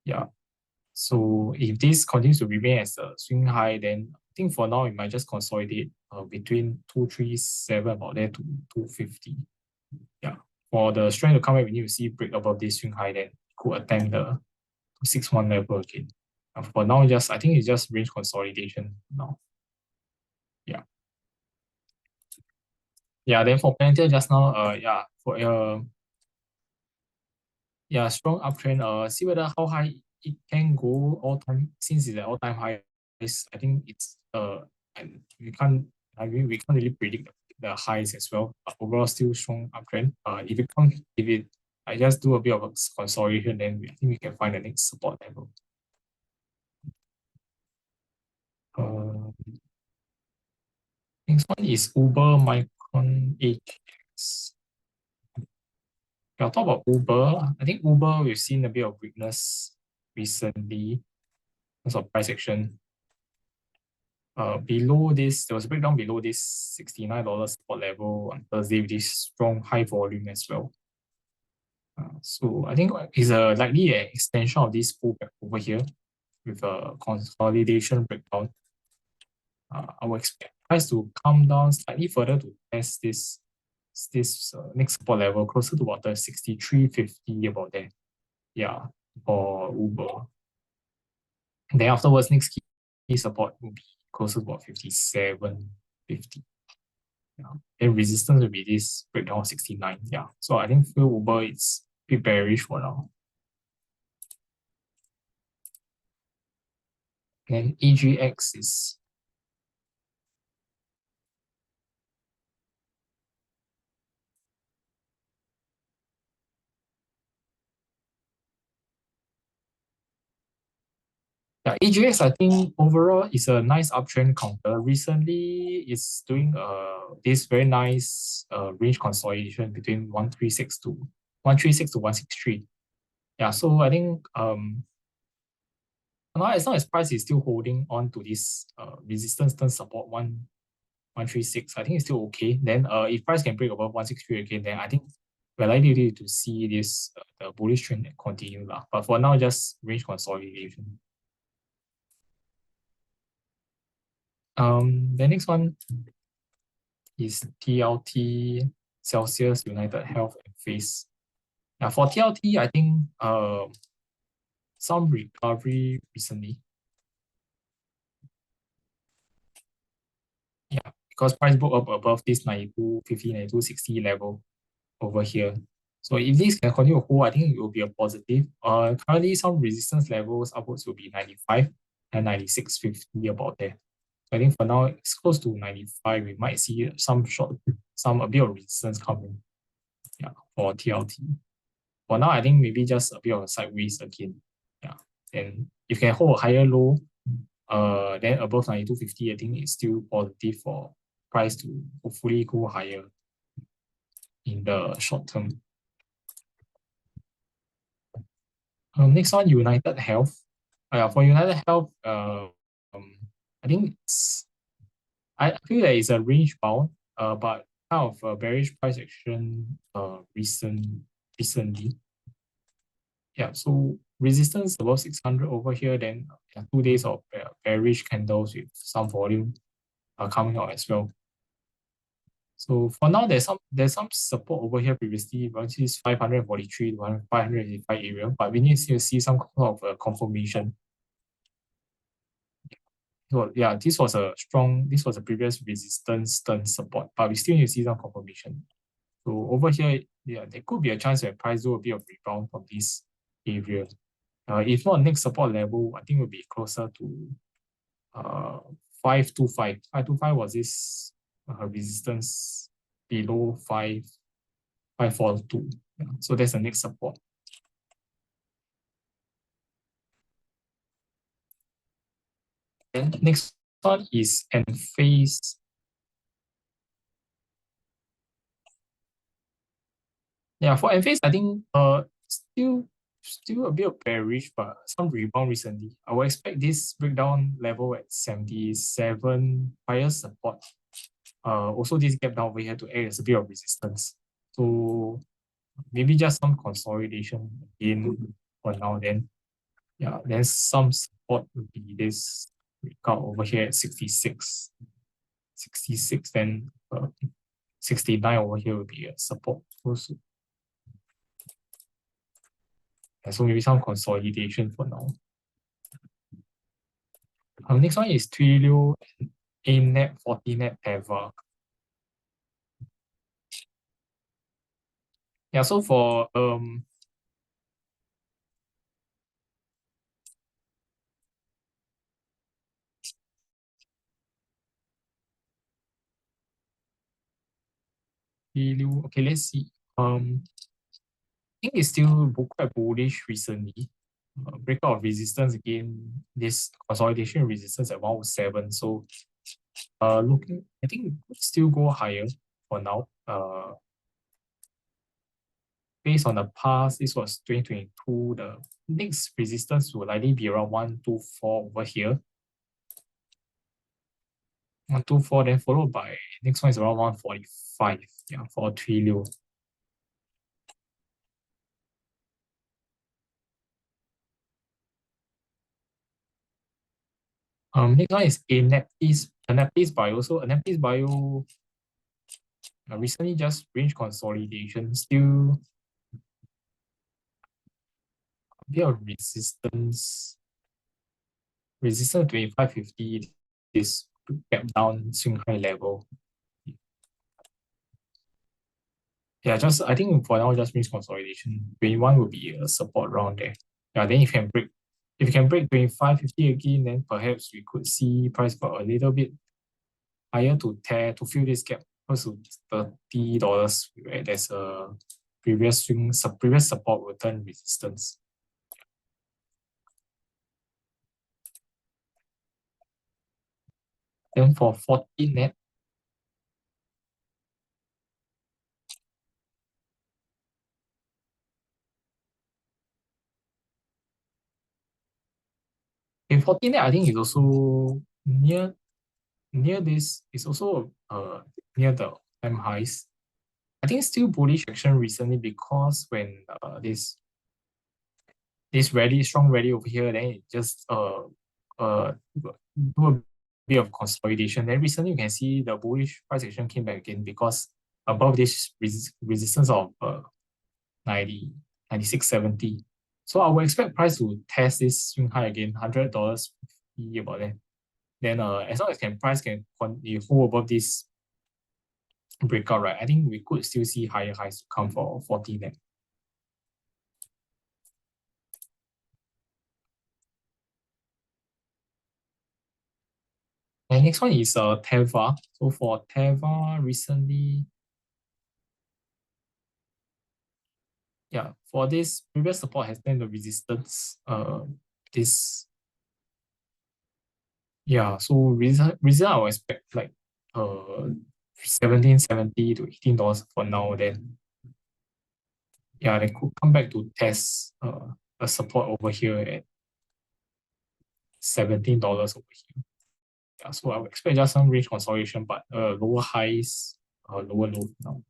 Yeah. So if this continues to remain as a swing high, then I think for now it might just consolidate between 237 about there to 250. Yeah. For the strength to come back, we need to see break above this swing high, then could attempt the 261 level again. For now, I think it's just range consolidation now. Yeah. Yeah, then for Palantir just now, strong uptrend. See whether how high it can go all time since it's an all-time high. I think it's and we can't really predict the highs as well. But overall, still strong uptrend. If it I just do a bit of a consolidation, then I think we can find the next support level. Next one is Uber Micron HX. I'll talk about Uber. I think Uber, we've seen a bit of weakness recently in terms of price action. Below this, there was a breakdown below this $69 support level on Thursday with this strong high volume as well. So I think it's likely an extension of this pullback over here with a consolidation breakdown. I will expect price to come down slightly further to test this next support level closer to about the 63.50 about there. Yeah, for Uber. And then afterwards, next key support will be closer to about 57.50. Yeah. And resistance will be this breakdown of 69. Yeah. So I think for Uber, it's a bit bearish for now. And EGX is yeah, EGX, I think overall is a nice uptrend counter. Recently, it's doing this very nice range consolidation between 136 to 163. Yeah, so I think now as long as price is still holding on to this resistance turn support 136, I think it's still okay. Then if price can break above 163 again, then I think we're likely to see this the bullish trend continue lah. But for now, just range consolidation. The next one is TLT, Celsius, United Health, and Face. Now for TLT, I think some recovery recently. Yeah, because price broke up above this 92.50, 92.60 level over here. So if this can continue to hold, I think it will be a positive. Currently some resistance levels upwards will be 95 and 96.50 about there. So I think for now it's close to 95. We might see a bit of resistance coming. Yeah, for TLT. For now, I think maybe just a bit of a sideways again. Yeah. And if you can hold a higher low, then above 92.50, I think it's still positive for price to hopefully go higher in the short term. Next one, United Health. For United Health, I think I feel that it's a range bound, but kind of a bearish price action recently. Yeah, so resistance above 600 over here, then 2 days of bearish candles with some volume coming out as well. So for now, there's some support over here previously, which is 543 to 585 area, but we need to see some sort of confirmation. So yeah, this was a previous resistance turn support, but we still need to see some confirmation. So over here, yeah, there could be a chance that price do a bit of rebound from this area. If not, next support level, I think will be closer to 525. 525 was this resistance below 542. Yeah. So that's the next support. Then next one is Enphase. Yeah, for Enphase, I think still a bit of bearish, but some rebound recently. I will expect this breakdown level at 77 higher support. Also this gap down over here to act as a bit of resistance. So maybe just some consolidation in for now. Then yeah, then some support would be this breakout over here at 66. 66, then 69 over here will be a support also. Yeah, so maybe some consolidation for now. Next one is Twilio, AIMNet, Fortinet, Teva. Yeah, so for Twilio, okay, let's see. I think it's still quite bullish recently. Breakout of resistance again, this consolidation resistance at 107. So looking, I think it could still go higher for now. Based on the past, this was 2022. The next resistance will likely be around 124 over here. 124, then followed by next one is around 145. Yeah, for Twilio. Next one is Anaptys Bio. So Anaptys Bio recently just range consolidation, still a bit of resistance. Resistance 2550 is gap down swing high level. Yeah, just I think for now just range consolidation. 21 will be a support round there. Yeah, then if you can break 2550 again, then perhaps we could see price go a little bit higher to fill this gap close to $30, right? There's a previous support return resistance. Then for Fortinet, in Fortinet, I think it's also near this. It's also near the time highs. I think it's still bullish action recently because when this rally, strong rally over here, then it just do a bit of consolidation. Then recently you can see the bullish price action came back again because above this resistance of 90, 96.70. So I will expect price to test this swing high again, $100 about that. Then as long as price can hold above this breakout, right? I think we could still see higher highs to come for Fortinet. And next one is Teva. So for Teva recently, yeah, for this previous support has been the resistance. This yeah, so reason I will expect like 1770 to $18 for now. Then yeah, they could come back to test a support over here at $17 over here. Yeah, so I would expect just some range consolidation, but lower highs, lower low now.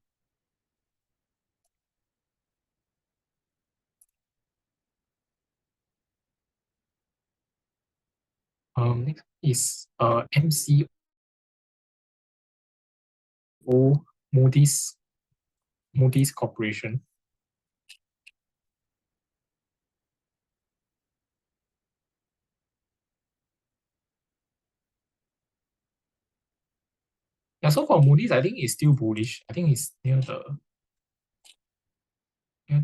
Next is MCO Moody's Corporation. Yeah, so for Moody's, I think it's still bullish. I think it's near the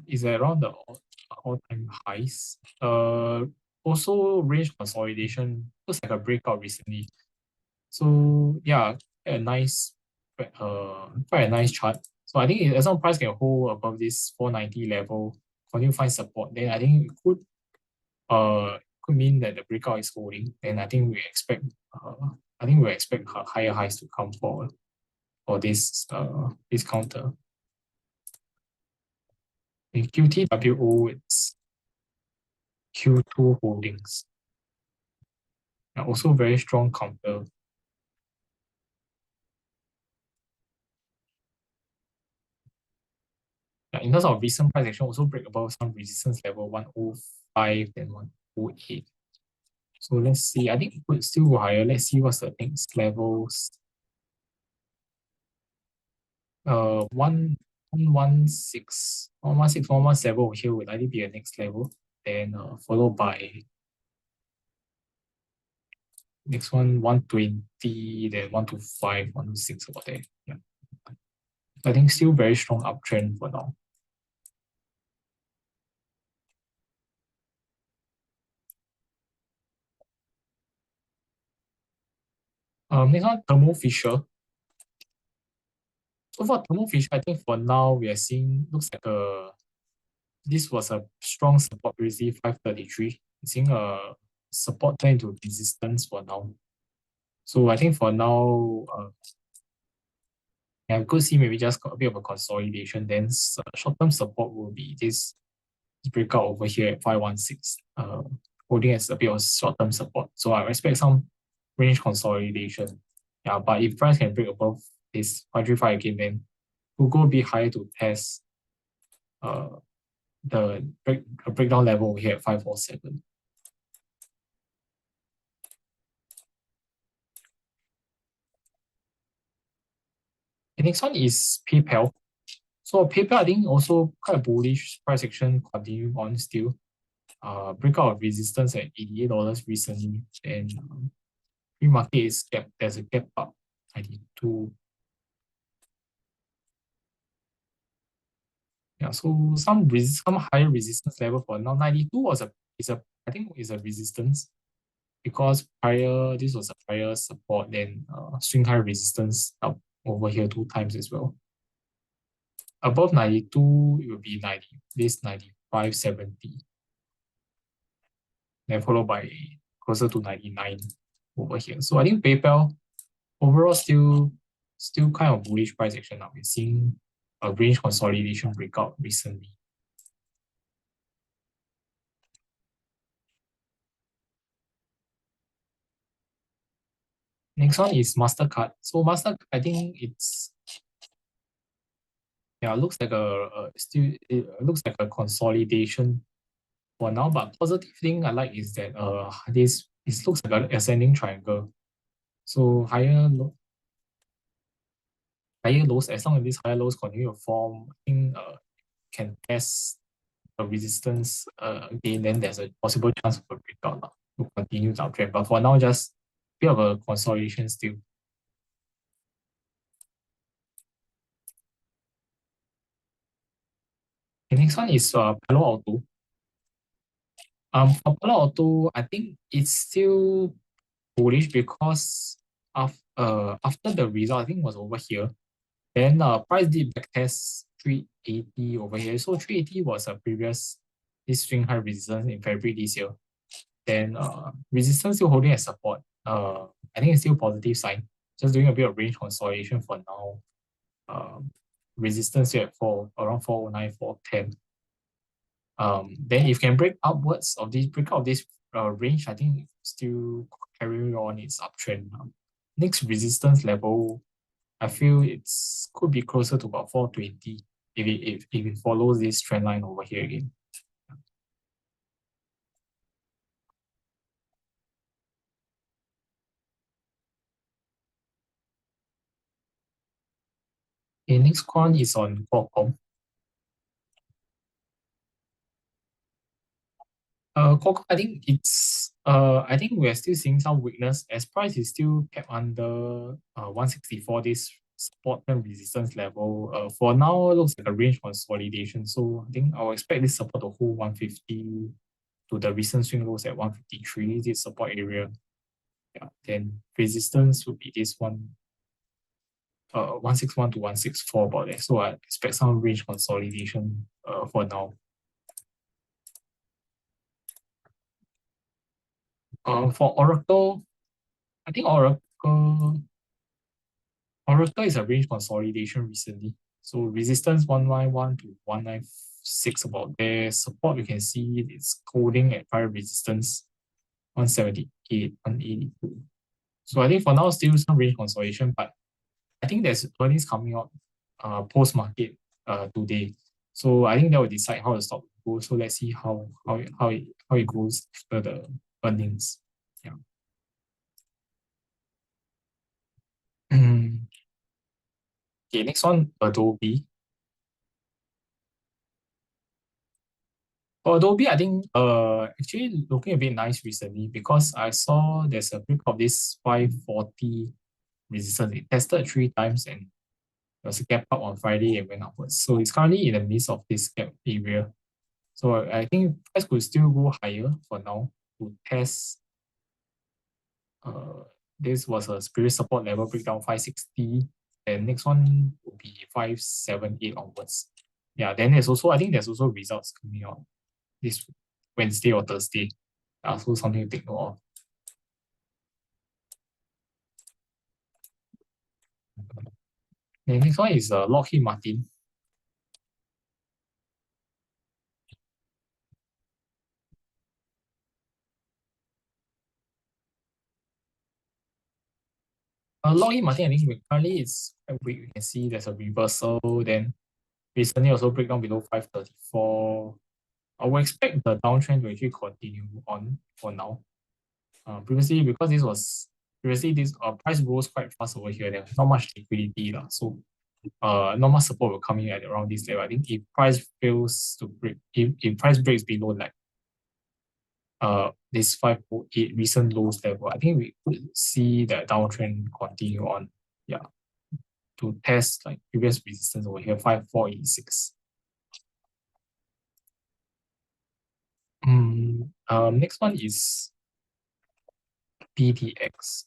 is around the all-time highs. Also range consolidation looks like a breakout recently. So yeah, a nice, quite a nice chart. So I think as long as price can hold above this 490 level, continue to find support, then I think it could mean that the breakout is holding. Then I think we expect higher highs to come for this counter. In QTWO, it's Q2 holdings. Also very strong counter. In terms of recent price action, also break above some resistance level 105 and 108. So let's see. I think it could still go higher. Let's see what's the next levels. 116, 116, 117 over here would likely be a next level. Then followed by next one 120, then 125, 126 over there. Yeah. I think still very strong uptrend for now. Next one, Thermo Fisher. So for Thermo Fisher, I think for now we are seeing looks like this was a strong support previously 533. Seeing a support turn into resistance for now. So I think for now, yeah, we could see maybe just a bit of a consolidation. Then short-term support will be this breakout over here at 516, holding as a bit of short-term support. So I expect some range consolidation. Yeah, but if price can break above this 535 again, then we'll go a bit higher to test the breakdown level over here at 547. The next one is PayPal. So PayPal, I think also quite a bullish price action continuing on still. Breakout of resistance at $88 recently, and pre-market is gap. There's a gap up 92. Yeah, so some higher resistance level for now. 92 I think is a resistance because this was a prior support, then swing high resistance up over here 2 times as well. Above 92, it will be 95.70. Then followed by closer to 99 over here. So I think PayPal overall still kind of bullish price action now. We're seeing a range consolidation breakout recently. Next one is MasterCard. So MasterCard, I think looks like it looks like a consolidation for now. But positive thing I like is that it looks like an ascending triangle. So higher lows, as long as these higher lows continue to form, I think can test a resistance again, then there's a possible chance of a breakout to continue the uptrend. But for now, just a bit of a consolidation still. The next one is Palo Alto. For Palo Alto, I think it's still bullish because after the result, I think was over here. Then price did backtest 380 over here. So 380 was a previous this swing high resistance in February this year. Then resistance still holding as support. I think it's still positive sign. Just doing a bit of range consolidation for now. Resistance here at around 409, 410. Then if can break upwards of this breakout of this range, I think still carrying on its uptrend. Next resistance level, I feel it's could be closer to about 420 if it follows this trend line over here again. Okay, next one is on Qualcomm. Qualcomm, I think we're still seeing some weakness as price is still kept under 164 this support and resistance level. For now, it looks like a range consolidation. So I think I'll expect this support to hold 150 to the recent swing lows at 153, this support area. Yeah, then resistance would be this one, 161 to 164 about that. So I expect some range consolidation for now. For Oracle, I think Oracle is a range consolidation recently. So resistance 191 to 196 about there. Support you can see it's holding at prior resistance 178, 182. So I think for now still some range consolidation, but I think there's earnings coming out post market today. So I think that will decide how the stock goes. So let's see how it goes after the earnings. Yeah. Okay, next one, Adobe. For Adobe, I think actually looking a bit nice recently because I saw there's a break of this 540 resistance. It tested 3 times and there was a gap up on Friday and went upwards. So it's currently in the midst of this gap area. So I think price could still go higher for now to test. This was a spirit support level breakdown 560. And next one will be 578 onwards. Yeah, then I think there's also results coming out this Wednesday or Thursday. So something to take note of. The next one is Lockheed Martin. Lockheed Martin, I think currently it's quite weak. You can see there's a reversal. Then recently also break down below 534. I will expect the downtrend to actually continue on for now. Previously, because this price rose quite fast over here. There's not much liquidity lah. So not much support will come in at around this level. I think if price fails to break, if price breaks below like this 508 recent lows level, I think we could see that downtrend continue on. Yeah, to test like previous resistance over here, 5486. Next one is PTX.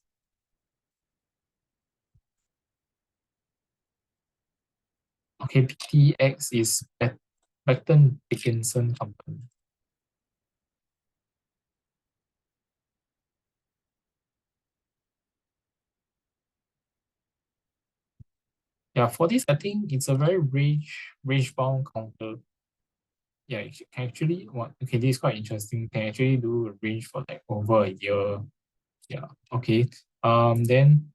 Okay, PTX is Becton Dickinson company. Yeah, for this, I think it's a very range bound counter. Yeah, you can actually okay, this is quite interesting. You can actually do a range for like over a year. Yeah, okay. Then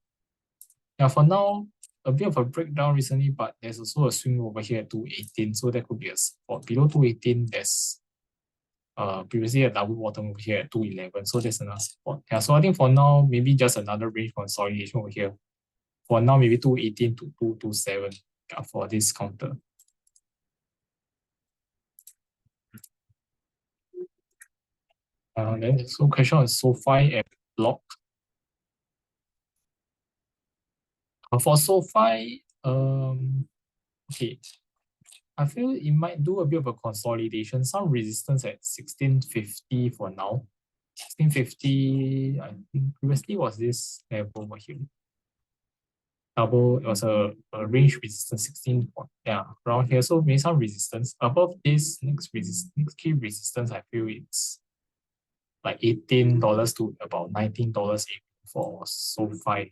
yeah, for now, a bit of a breakdown recently, but there's also a swing over here at 218. So that could be a support. Below 218, there's previously a double bottom over here at 211. So there's another support. Yeah, so I think for now, maybe just another range consolidation over here. For now, maybe 218 to 227 for this counter. Then so question on SoFi and Block. For SoFi, okay, I feel it might do a bit of a consolidation. Some resistance at 1650 for now. 1650, I think previously was this level over here. It was a range resistance 16, yeah, around here. So maybe some resistance. Above this next key resistance, I feel it's like $18 to about $19 for SoFi.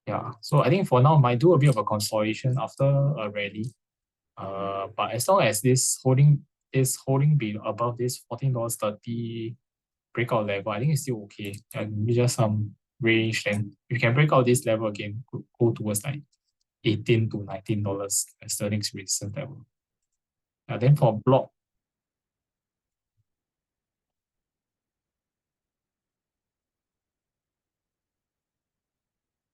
Yeah, so I think for now might do a bit of a consolidation after a rally. But as long as this holding be above this $14.30 breakout level, I think it's still okay. And maybe just some range, then if you can break out this level again, go towards like $18 to $19 as the next resistance level. Then for Block,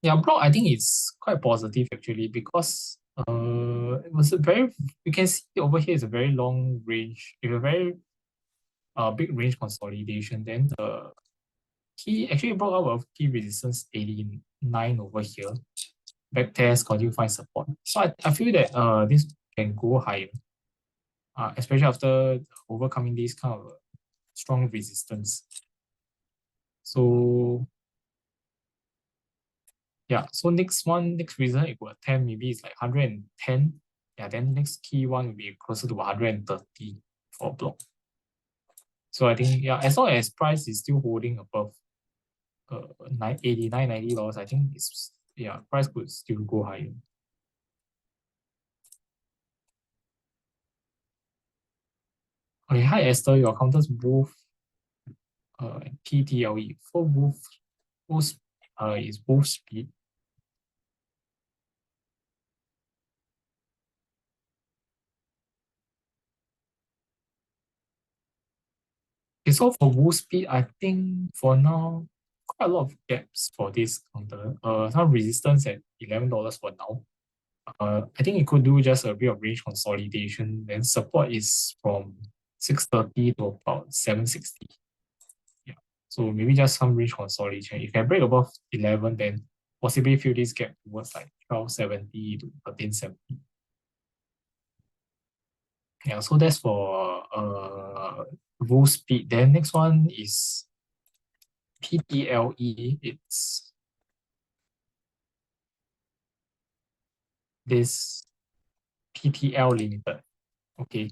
yeah, Block I think it's quite positive actually because it was a very, you can see over here is a very long range, with a very big range consolidation. Then the key actually brought out a key resistance 89 over here. back test, continue find support. So I feel that this can go higher, especially after overcoming this kind of strong resistance. So yeah, so next reason it will attempt maybe it's like 110. Yeah, then next key one will be closer to 130 for block. So I think yeah, as long as price is still holding above $89, $90, I think it's yeah, price could still go higher. Okay, hi Esther, your counters both PTLE for both is both speed. Okay, so for both speed, I think for now quite a lot of gaps for this counter. Some resistance at $11 for now. I think it could do just a bit of range consolidation. Then support is from 630 to about 760. Yeah. So maybe just some range consolidation. If you can break above 11, then possibly fill this gap towards like 1270 to 1370. Yeah, so that's for roll speed. Then next one is PTLE. It's this PTL limited. Okay.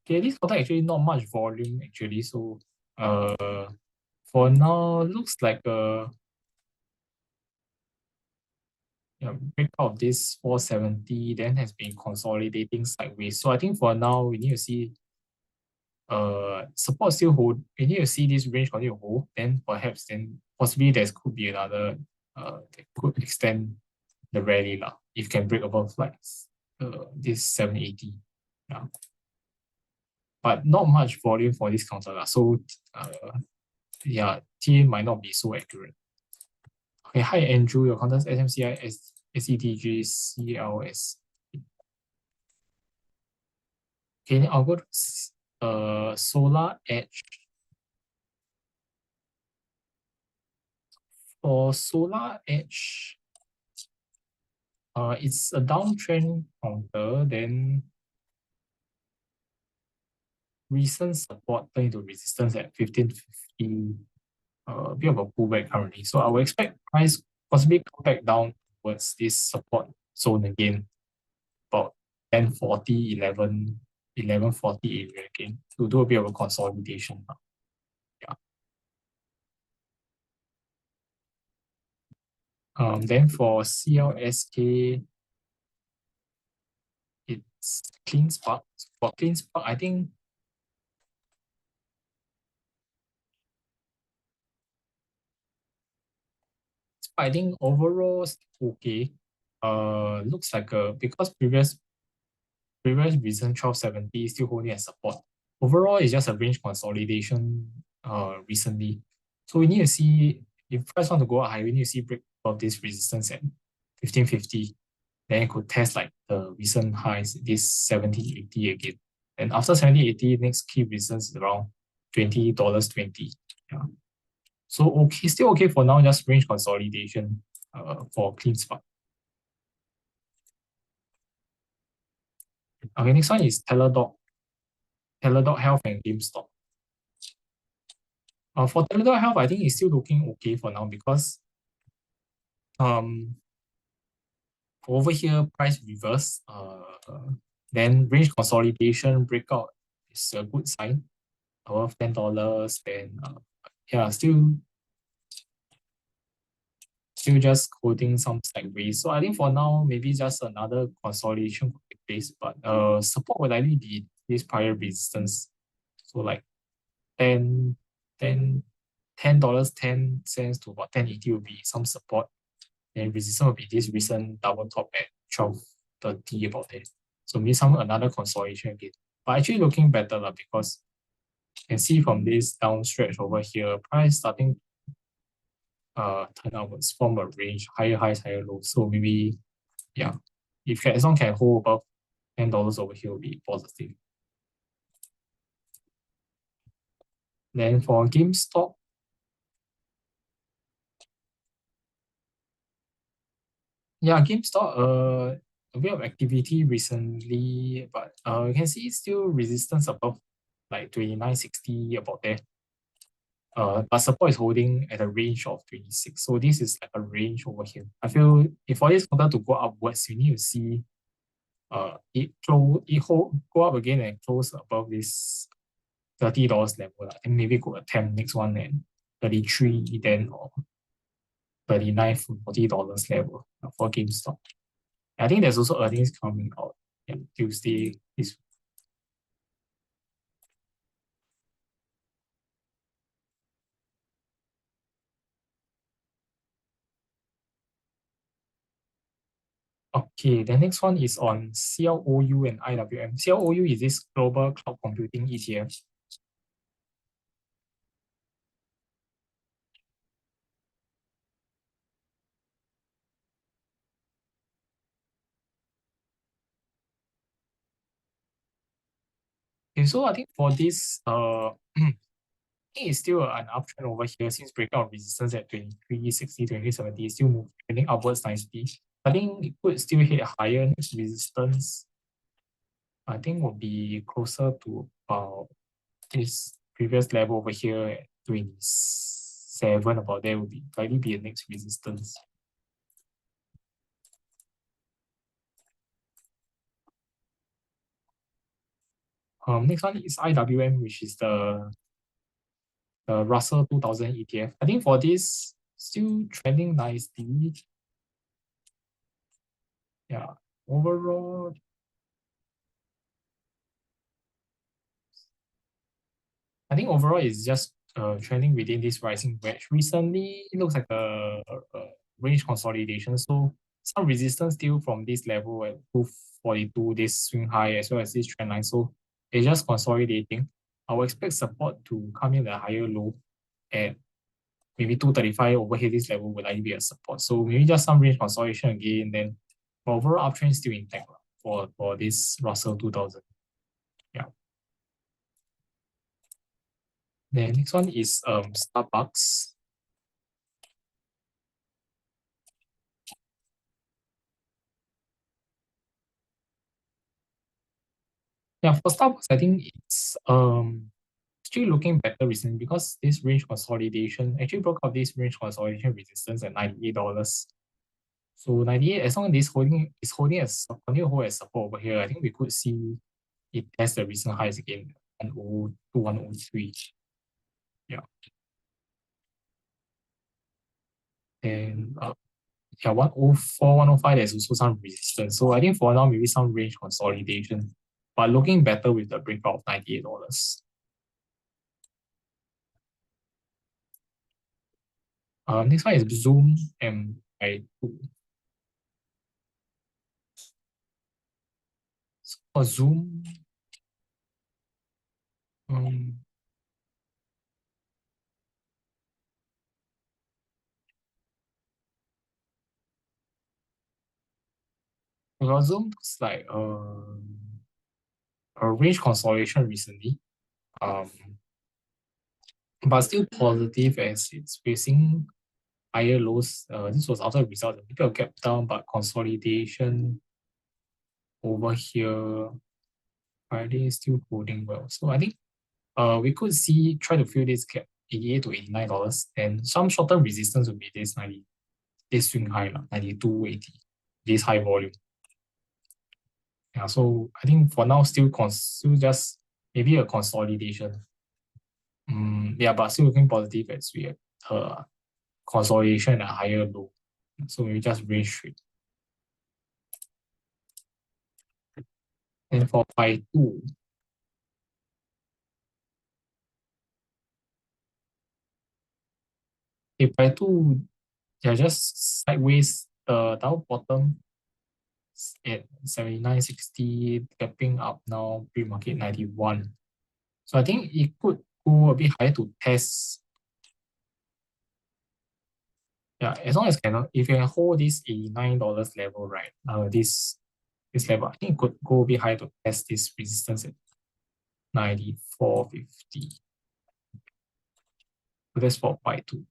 Okay, this quarter actually not much volume actually. So for now looks like a breakout of this 470 then has been consolidating sideways. So I think for now we need to see support still hold. We need to see this range continue to hold. Then perhaps then possibly there could be another that could extend the rally lah. If can break above like this 780. Yeah. But not much volume for this counter lah. So yeah, T might not be so accurate. Okay, hi Andrew, your contacts SMCI, SETG, CLS. Okay, I'll go to Solar Edge. For Solar Edge, it's a downtrend counter, then recent support turn into resistance at 1550, a bit of a pullback currently. So I will expect price possibly come back down towards this support zone again, about 1040, 1140 area again, to do a bit of a consolidation. Yeah. Then for CLSK, it's Clean Spark. For Clean Spark, I think overall it's okay. Looks like because previous recent 1270 still holding as support. Overall, it's just a range consolidation recently. So we need to see if price want to go up high, we need to see break of this resistance at 1550. Then it could test like the recent highs, this 1780 again. And after 1780, next key resistance is around $20.20. Yeah. So okay, still okay for now, just range consolidation for clean spark. Okay, next one is Teladoc Health and GameStop. For Teladoc Health, I think it's still looking okay for now because um over here price reverse, then range consolidation breakout is a good sign above $10. Then yeah, still just holding some sideways. So I think for now maybe just another consolidation could take place, but support will likely be this prior resistance. So like 10 10 $10.10 to about 1080 will be some support. And resistance will be this recent double top at 1230 about there. So maybe some another consolidation again. But actually looking better lah, because you can see from this down stretch over here, price starting turn outwards, form a range, higher highs, higher lows. So maybe yeah, if as long can hold above $10 over here will be positive. Then for GameStop, Yeah, GameStop, a bit of activity recently, but you can see it's still resistance above like 29.60 about there. But support is holding at a range of 26. So this is like a range over here. I feel if for this order to go upwards, you need to see it go up again and close above this $30 level. I think maybe go attempt next one and 33 then or 39 $40 level for GameStop. I think there's also earnings coming out Tuesday. Is okay. The next one is on CLOU and IWM. CLOU is this global cloud computing ETF. Okay, so I think for this, think it's still an uptrend over here since breakout resistance at 23.60, 23.70 is still moving trending upwards nicely. I think it could still hit higher next resistance. I think will be closer to this previous level over here at 27. About there will be likely be the next resistance. Next one is IWM, which is the Russell 2000 ETF. I think for this, still trending nicely. Yeah, overall, I think overall it's just trending within this rising wedge. Recently, it looks like a range consolidation. So some resistance still from this level at 242, this swing high as well as this trend line. So it's just consolidating. I will expect support to come in at a higher low at maybe 235 over here. This level will likely be a support. So maybe just some range consolidation again. Then overall uptrend still intact for this Russell 2000. Yeah. The next one is Starbucks. Yeah, for Starbucks, I think it's still looking better recently because this range consolidation actually broke out this range consolidation resistance at $98. So 98, as long as this holding is holding as continue to hold as support over here, I think we could see it test the recent highs again, 102, 103. Yeah. And yeah, 104, 105, there's also some resistance. So I think for now, maybe some range consolidation, but looking better with the breakout of $98. Next one is Zoom and I for Zoom, um, because Zoom is like a range consolidation recently, um, but still positive as it's facing higher lows. This was after result, a bit of gap down, but consolidation over here, Friday is still holding well. So I think we could see try to fill this gap 88 to $89, and some short-term resistance will be this 90, this swing high, 92.80, this high volume. Yeah, so I think for now still just maybe a consolidation. Yeah, but still looking positive as we have consolidation at a higher low. So maybe just range trade. And for Pi 2, if Pi 2, they're just sideways, down bottom at 79.60, gapping up now, pre-market 91. So I think it could go a bit higher to test. Yeah, as long as if you can hold this $89 level, right? This level, I think it could go a bit higher to test this resistance at 94.50. So that's for Pi 2.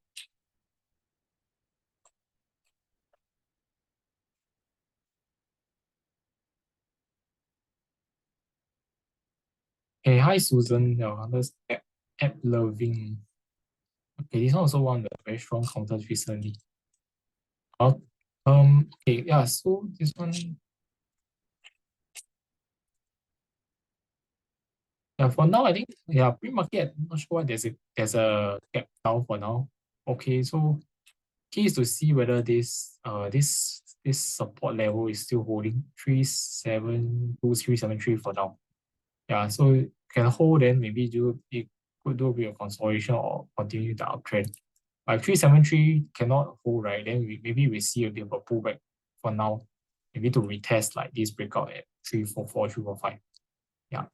Hey, hi Susan, this app loving. Okay, this one also one of the very strong counters recently. Uh, okay, yeah, so this one, yeah, for now, I think, yeah, pre-market, I'm not sure why there's a gap down for now. Okay, so key is to see whether this support level is still holding 372,373 for now. Yeah, so can hold, then maybe it could do a bit of consolidation or continue the uptrend. Like 373 cannot hold, right? Then maybe we see a bit of a pullback for now. Maybe to retest like this breakout at 344, 345. Yeah.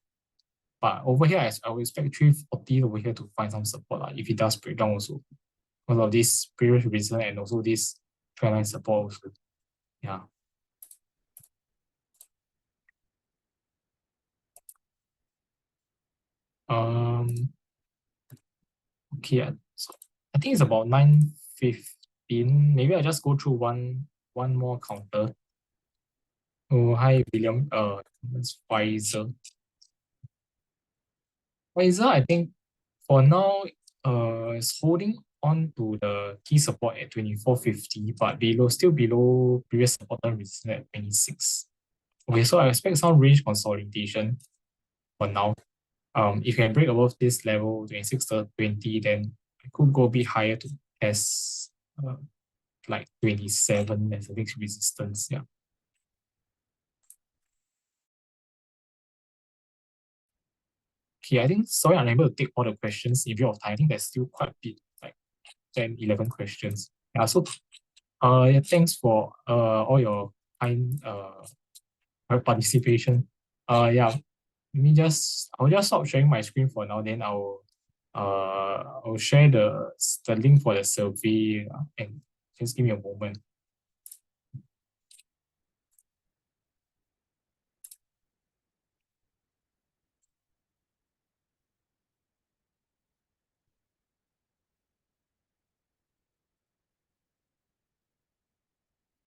But over here, I would expect 340 over here to find some support like, if it does break down also. Because of this previous reason and also this trendline support also. Yeah. Um okay, so I think it's about 9:15. Maybe I'll just go through one more counter. Oh, hi William. It's Pfizer. Pfizer, I think for now, is holding on to the key support at 2450, but still below previous support resistance at 26. Okay, so I expect some range consolidation for now. If you can break above this level, 26 to 20, then I could go a bit higher to test like 27 as the next resistance. Yeah. Okay, I think sorry, I'm unable to take all the questions in view of time. I think there's still quite a bit, like 10, 11 questions. Yeah, so yeah, thanks for all your kind participation. Yeah, I'll just stop sharing my screen for now. Then I'll share the link for the survey and just give me a moment.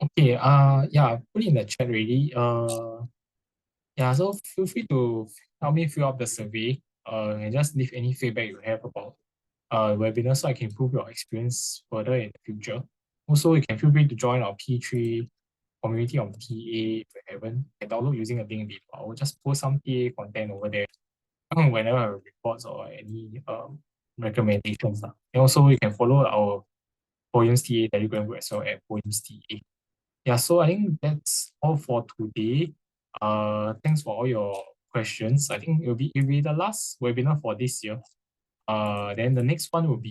Okay. Yeah, put it in the chat already. Yeah. So feel free to help me fill up the survey. And just leave any feedback you have about webinar so I can improve your experience further in the future. Also, you can feel free to join our P3 community on TA if you haven't. You can download using a link below. I will just post some TA content over there whenever I have reports or any recommendations. And also, you can follow our Poems TA Telegram group as well at Poems TA. Yeah, so I think that's all for today. Thanks for all your questions. I think it'll be the last webinar for this year. Then the next one will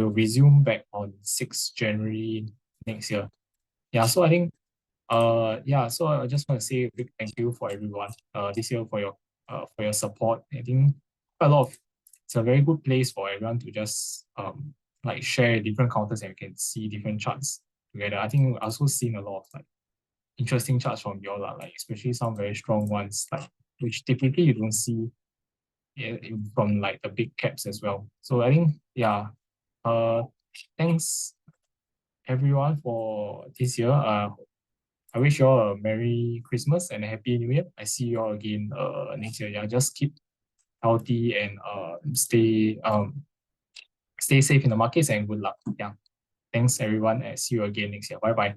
resume back on 6th January next year. Yeah, so I think yeah, so I just want to say a big thank you for everyone this year for your support. I think it's a very good place for everyone to just like share different counters and you can see different charts together. I think I also seen a lot of like interesting charts from y'all, like especially some very strong ones, like which typically you don't see from like the big caps as well. So I think yeah, uh, thanks everyone for this year. I wish you all a Merry Christmas and a Happy New Year. I see you all again next year. Yeah, just keep healthy and stay safe in the markets and good luck. Yeah, thanks everyone and see you again next year. Bye bye.